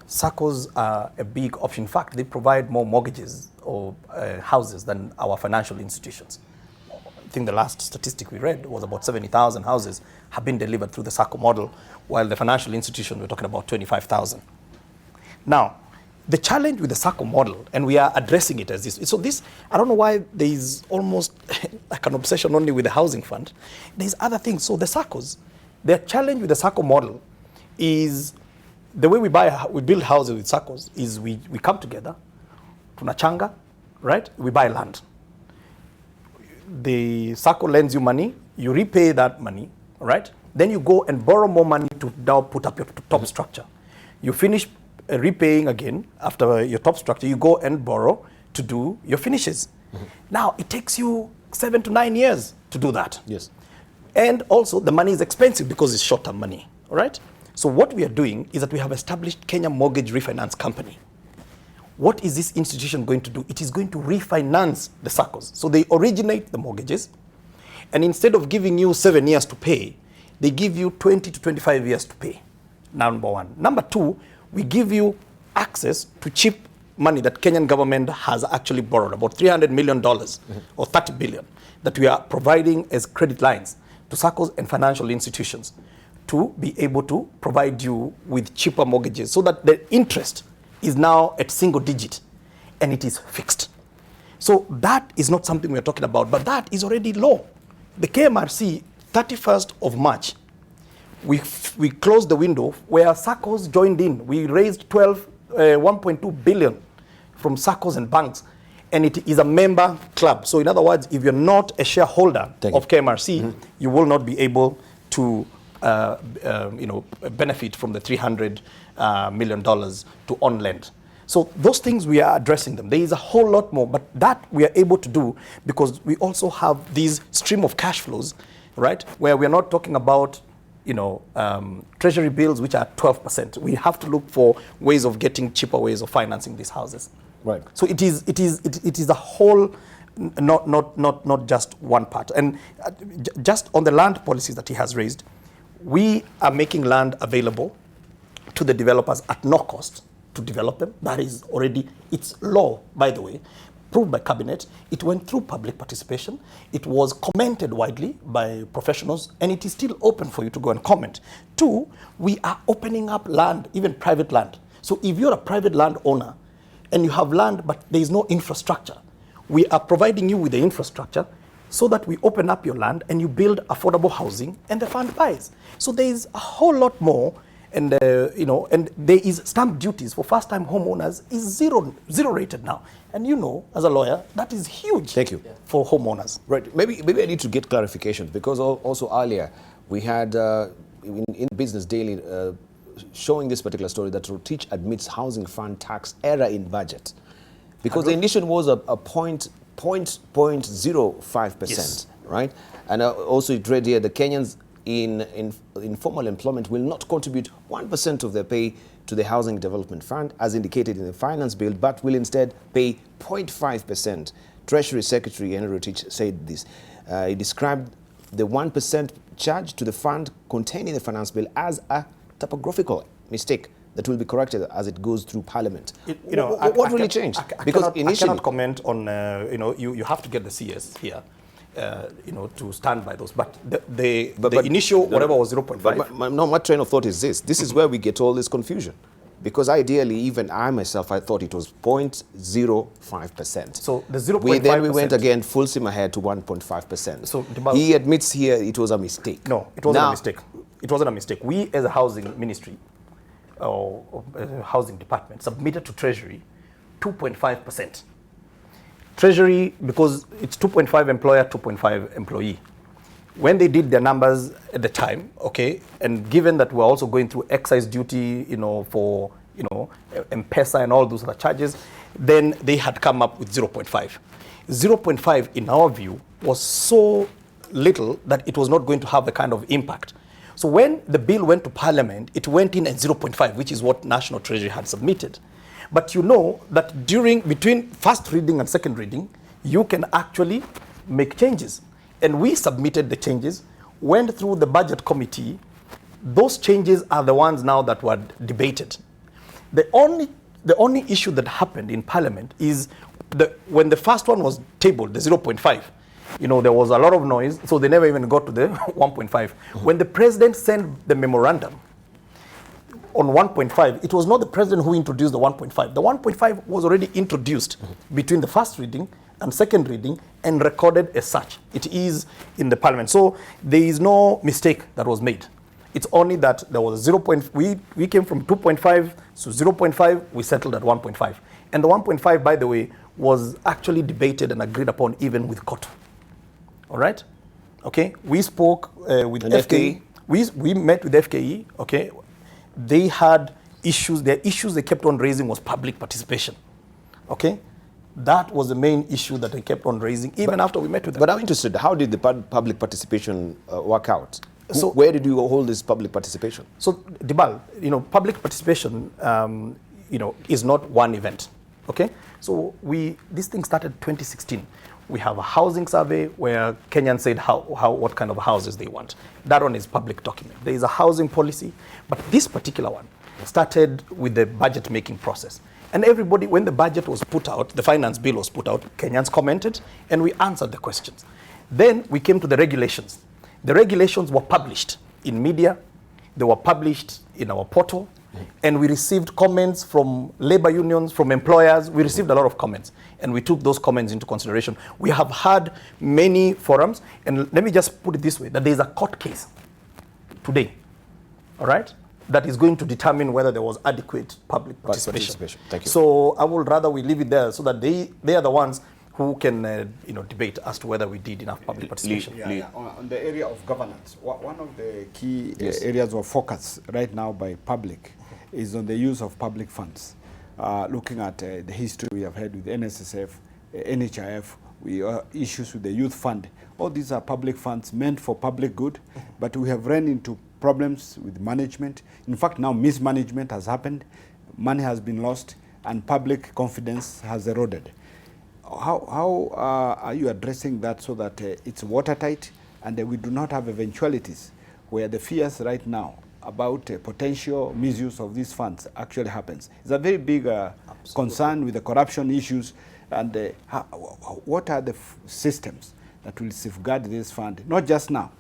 SACCOs are a big option. In fact, they provide more mortgages or houses than our financial institutions. I think the last statistic we read was about 70,000 houses have been delivered through the SACCO model, while the financial institution, we're talking about 25,000. Now, the challenge with the SACCO model, and we are addressing it as this, so this, I don't know why there is almost like an obsession only with the housing fund. There's other things. So the SACCOs, the challenge with the SACCO model is the way we build houses with SACCOs is we come together, tunachanga, right? We buy land. The SACCO lends you money, you repay that money, right? Then you go and borrow more money to now put up your top structure. You finish repaying again after your top structure, you go and borrow to do your finishes. Mm-hmm. Now, it takes you 7 to 9 years to do that. Yes. And also, the money is expensive because it's short-term money, all right? So what we are doing is that we have established Kenya Mortgage Refinance Company. What is this institution going to do? It is going to refinance the SACCOs. So they originate the mortgages, and instead of giving you 7 years to pay, they give you 20 to 25 years to pay, number one. Number two, we give you access to cheap money that Kenyan government has actually borrowed, about $300 million or 30 billion, that we are providing as credit lines to SACCOs and financial institutions to be able to provide you with cheaper mortgages, so that the interest is now at single digit and it is fixed. So that is not something we are talking about, but that is already law. The KMRC, 31st of March, we closed the window where SACCOs joined in. We raised 1.2 billion from SACCOs and banks, and it is a member club. So in other words, if you're not a shareholder of KMRC, you will not be able to benefit from the $300 million to on-lend. So those things, we are addressing them. There is a whole lot more, but that we are able to do because we also have these stream of cash flows, right, where we are not talking about treasury bills which are 12%. We have to look for ways of getting cheaper ways of financing these houses. Right. So it is a whole, not just one part. And just on the land policies that he has raised, we are making land available to the developers at no cost to develop them. That is already, it's law, by the way, approved by cabinet. It went through public participation. It was commented widely by professionals, and it is still open for you to go and comment. Two, we are opening up land, even private land. So if you're a private land owner and you have land but there is no infrastructure, we are providing you with the infrastructure so that we open up your land and you build affordable housing and the fund buys. So there is a whole lot more. And and there is stamp duties for first-time homeowners is zero rated now. And as a lawyer, that is huge. Thank you. For homeowners. Right. Maybe I need to get clarification, because also earlier we had in Business Daily showing this particular story that Rotich admits housing fund tax error in budget, because the initial was a 0.05%, yes, right? And also it read here the Kenyans in informal employment will not contribute 1% of their pay to the Housing Development Fund as indicated in the finance bill, but will instead pay 0.5%. Treasury Secretary Henry Rotich said this. He described the 1% charge to the fund contained in the finance bill as a typographical mistake that will be corrected as it goes through Parliament. What really changed? Because I cannot comment on, you have to get the CS here. To stand by those. But the initial, whatever was 0.5. No, my train of thought is this. This is where we get all this confusion. Because ideally, even I myself, I thought it was 0.05%. So the 0.5%. Then we went again full steam ahead to 1.5%. So he admits here it was a mistake. No, it wasn't a mistake. It wasn't a mistake. We, as a housing ministry, or housing department, submitted to Treasury 2.5%. Treasury, because it's 2.5 employer, 2.5 employee. When they did their numbers at the time, okay, and given that we're also going through excise duty, for, M-Pesa and all those other charges, then they had come up with 0.5. 0.5, in our view, was so little that it was not going to have the kind of impact. So when the bill went to Parliament, it went in at 0.5, which is what National Treasury had submitted. But you know that between first reading and second reading, you can actually make changes. And we submitted the changes, went through the budget committee. Those changes are the ones now that were debated. The only issue that happened in Parliament is when the first one was tabled, the 0.5, there was a lot of noise, so they never even got to the 1.5. When the president sent the memorandum on 1.5, it was not the president who introduced the 1.5. The 1.5 was already introduced between the first reading and second reading and recorded as such. It is in the Parliament. So there is no mistake that was made. It's only that there was a 0. We came from 2.5 to 0.5, we settled at 1.5. And the 1.5, by the way, was actually debated and agreed upon even with COTU. All right? Okay? We spoke with FKE. We met with FKE, okay? They had issues. Their issues they kept on raising was public participation. Okay? That was the main issue that they kept on raising even after we met with them. But I'm interested, how did the public participation work out? So where did you hold this public participation? So, Debarl, public participation, is not one event. Okay? So this thing started 2016. We have a housing survey where Kenyans said what kind of houses they want. That one is public document. There is a housing policy, but this particular one started with the budget making process. And everybody, when the budget was put out, the finance bill was put out, Kenyans commented, and we answered the questions. Then we came to the regulations. The regulations were published in media, they were published in our portal, and we received comments from labor unions, from employers. We received a lot of comments, and we took those comments into consideration. We have had many forums, and let me just put it this way, that there is a court case today, all right, that is going to determine whether there was adequate public participation. Thank you. So I would rather we leave it there so that they are the ones who can debate as to whether we did enough public participation. On the area of governance, one of the key areas of focus right now by public is on the use of public funds. Looking at the history we have had with NSSF, NHIF, issues with the youth fund. All these are public funds meant for public good, but we have run into problems with management. In fact, now mismanagement has happened, money has been lost, and public confidence has eroded. How are you addressing that so that it's watertight and we do not have eventualities where the fears right now about potential misuse of these funds actually happens? It's a very big concern with the corruption issues, and what are the systems that will safeguard this fund, not just now,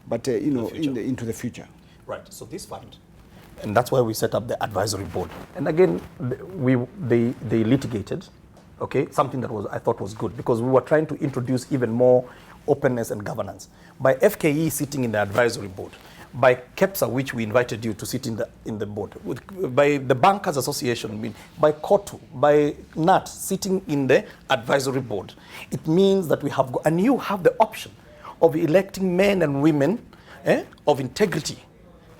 but into the future? Right. So this fund, and that's why we set up the advisory board. And again, they litigated, okay, something that I thought was good, because we were trying to introduce even more openness and governance. By FKE sitting in the advisory board, by KEPSA, which we invited you to sit in the board, by the Bankers Association, by COTU, by NAT sitting in the advisory board, it means that we have, and you have the option of electing men and women of integrity.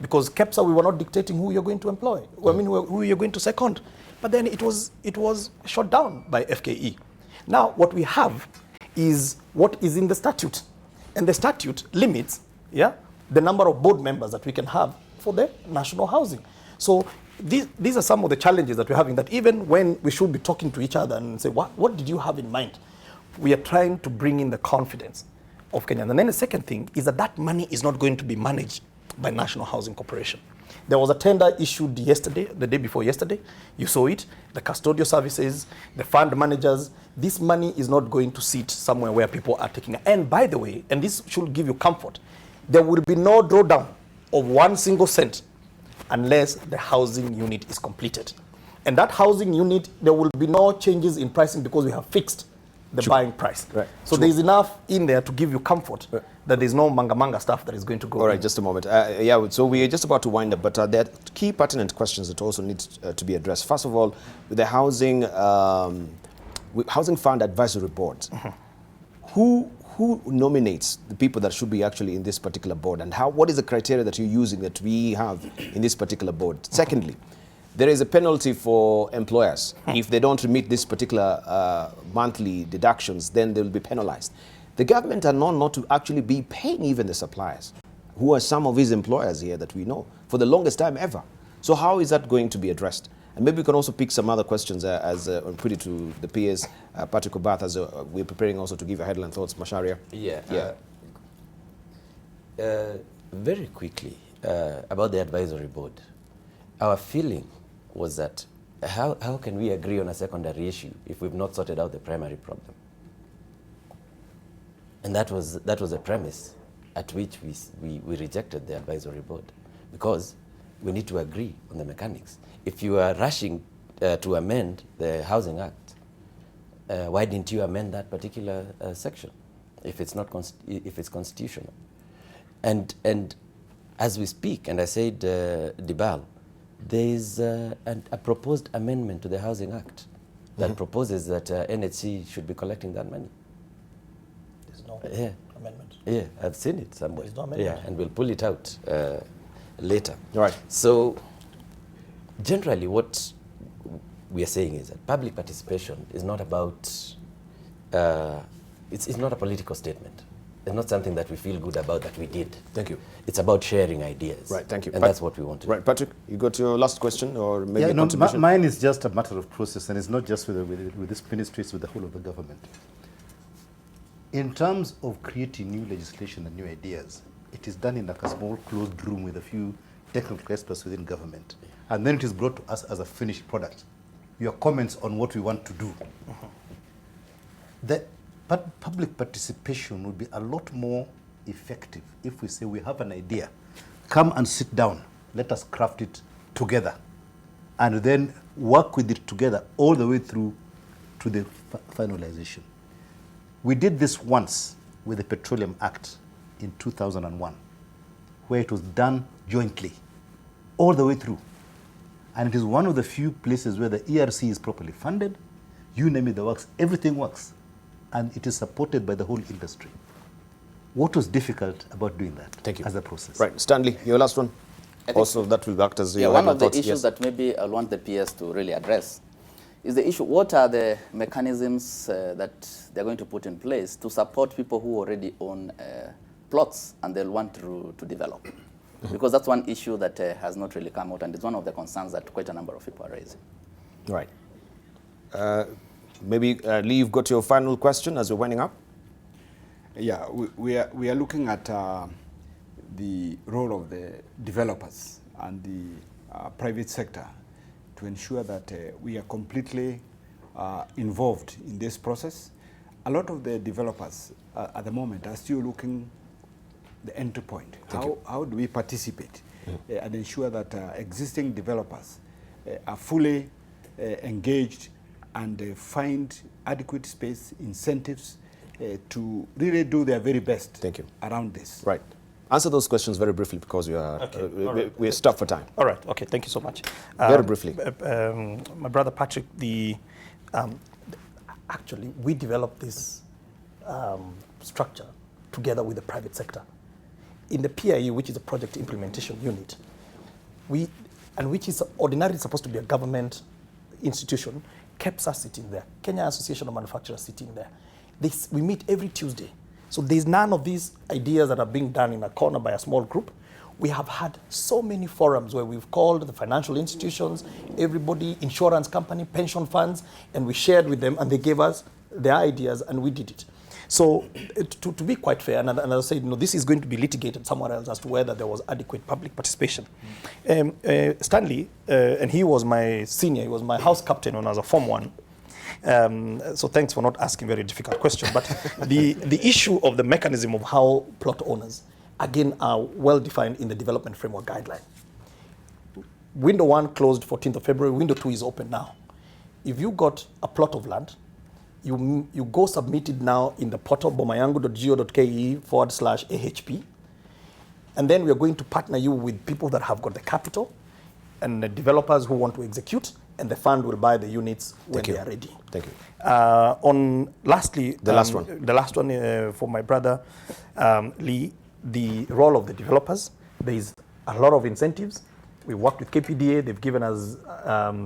Because KEPSA, we were not dictating who you're going to employ, who you're going to second. But then it was shot down by FKE. Now, what we have is what is in the statute. And the statute limits the number of board members that we can have for the national housing. So these are some of the challenges that we're having, that even when we should be talking to each other and say, what did you have in mind? We are trying to bring in the confidence of Kenyans. And then the second thing is that money is not going to be managed by National Housing Corporation. There was a tender issued yesterday, the day before yesterday. You saw it. The custodial services, the fund managers. This money is not going to sit somewhere where people are taking it. And by the way, and this should give you comfort, there will be no drawdown of 1 single cent unless the housing unit is completed. And that housing unit, there will be no changes in pricing because we have fixed the buying price. Right. So there's enough in there to give you comfort that there's no manga stuff that is going to go. All right, just a moment. Yeah, so we're just about to wind up, but there are key pertinent questions that also need to be addressed. First of all, with the Housing Fund Advisory Board, who nominates the people that should be actually in this particular board, and what is the criteria that you're using that we have in this particular board? Secondly, there is a penalty for employers. If they don't meet this particular monthly deductions, then they will be penalized. The government are known not to actually be paying even the suppliers, who are some of his employers here that we know, for the longest time ever. So how is that going to be addressed? And maybe we can also pick some other questions and put it to the peers. Patrick Obath, as we're preparing also to give your headline thoughts. Masharia? Yeah. Very quickly, about the advisory board. Our feeling was that how can we agree on a secondary issue if we've not sorted out the primary problem? And that was a premise at which we rejected the advisory board, because we need to agree on the mechanics. If you are rushing to amend the Housing Act, why didn't you amend that particular section if it's not if it's constitutional? And as we speak, and I said Debarl, there is a proposed amendment to the Housing Act that proposes that NHC should be collecting that money. There's no amendment. Yeah, I've seen it somewhere. There's no amendment. Yeah, and we'll pull it out later. All right. So generally what we are saying is that public participation is not about, it's not a political statement. It's not something that we feel good about that we did. Thank you. It's about sharing ideas. Right, thank you. And that's what we want to do. Right, Patrick, you got your last question or maybe a contribution? Mine is just a matter of process, and it's not just with this ministry, it's with the whole of the government. In terms of creating new legislation and new ideas, it is done in like a small closed room with a few technical experts within government. And then it is brought to us as a finished product. Your comments on what we want to do. But public participation would be a lot more effective if we say we have an idea. Come and sit down. Let us craft it together. And then work with it together all the way through to the finalization. We did this once with the Petroleum Act in 2001, where it was done jointly, all the way through. And it is one of the few places where the ERC is properly funded. You name it, the works, everything works. And it is supported by the whole industry. What was difficult about doing that? Thank you. As a process? Right, Stanley, your last one. Also, that will act as your one of the thoughts. issues that maybe I want the PS to really address is the issue, what are the mechanisms that they're going to put in place to support people who already own plots and they'll want to develop? Because that's one issue that has not really come out, and it's one of the concerns that quite a number of people are raising. Right. Maybe, Lee, you've got your final question as we're winding up? Yeah, we are looking at the role of the developers and the private sector to ensure that we are completely involved in this process. A lot of the developers at the moment are still looking the entry point. How do we participate and ensure that existing developers are fully engaged and find adequate space, incentives to really do their very best around this? Right. Answer those questions very briefly because we are we're stuck for time. All right. Okay. Thank you so much. Very briefly. My brother Patrick, actually we developed this structure together with the private sector. In the PIU, which is a project implementation unit, which is ordinarily supposed to be a government institution, KEPSA sitting there, Kenya Association of Manufacturers sitting there. We meet every Tuesday. So there's none of these ideas that are being done in a corner by a small group. We have had so many forums where we've called the financial institutions, everybody, insurance company, pension funds, and we shared with them and they gave us their ideas and we did it. So to be quite fair, and as I said, this is going to be litigated somewhere else as to whether there was adequate public participation. Stanley, and he was my senior, he was my house captain when I was a Form 1. So thanks for not asking very difficult question. But the issue of the mechanism of how plot owners, again, are well defined in the development framework guideline. Window 1 closed 14th of February, window 2 is open now. If you got a plot of land, you go submit it now in the portal bomayangu.go.ke/AHP. And then we are going to partner you with people that have got the capital and the developers who want to execute, and the fund will buy the units when they are ready. Thank you. Lastly, the last one. The last one for my brother Lee, the role of the developers. There is a lot of incentives. We worked with KPDA. They've given us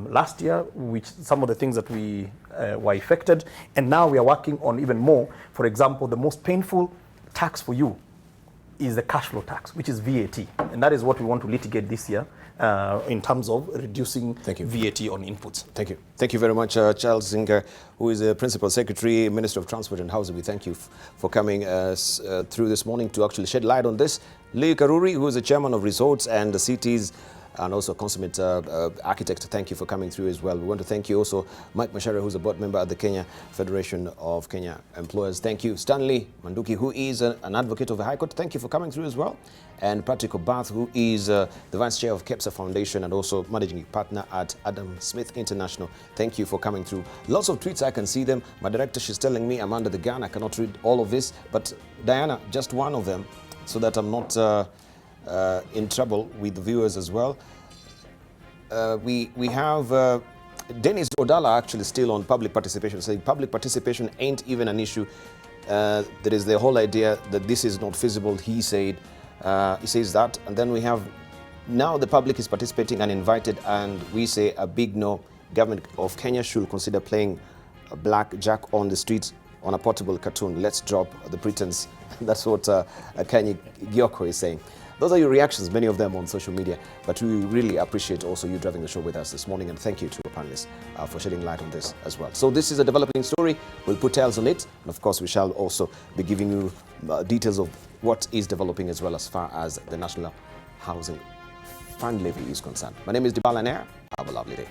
last year, which some of the things that we were affected, and now we are working on even more. For example, the most painful tax for you is the cash flow tax, which is VAT, and that is what we want to litigate this year in terms of reducing VAT on inputs. Thank you. Thank you very much, Charles Zinger, who is the Principal Secretary, Minister of Transport and Housing. We thank you for coming through this morning to actually shed light on this. Lee Karuri, who is the Chairman of Resorts and the Cities, and also consummate architect, thank you for coming through as well. We want to thank you also Mike Macharia, who's a board member at the Kenya Federation of Kenya Employers. Thank you. Stanley Manduki, who is an advocate of the High Court. Thank you for coming through as well. And Patrick Obath, who is the Vice Chair of KEPSA Foundation and also Managing Partner at Adam Smith International. Thank you for coming through. Lots of tweets, I can see them. My director, she's telling me I'm under the gun. I cannot read all of this. But Diana, just one of them, so that I'm not in trouble with the viewers as well. We have Dennis Odala actually still on public participation, saying public participation ain't even an issue. There is the whole idea that this is not feasible, he said. He says that. And then we have now the public is participating and invited, and we say a big no. Government of Kenya should consider playing blackjack on the streets on a portable cartoon. Let's drop the pretense. That's what Kanye Gyoko is saying. Those are your reactions, many of them on social media, but we really appreciate also you driving the show with us this morning, and thank you to our panelists for shedding light on this as well. So this is a developing story. We'll put tails on it, and of course we shall also be giving you details of what is developing as well as far as the National Housing Fund Levy is concerned. My name is Debarl. Have a lovely day.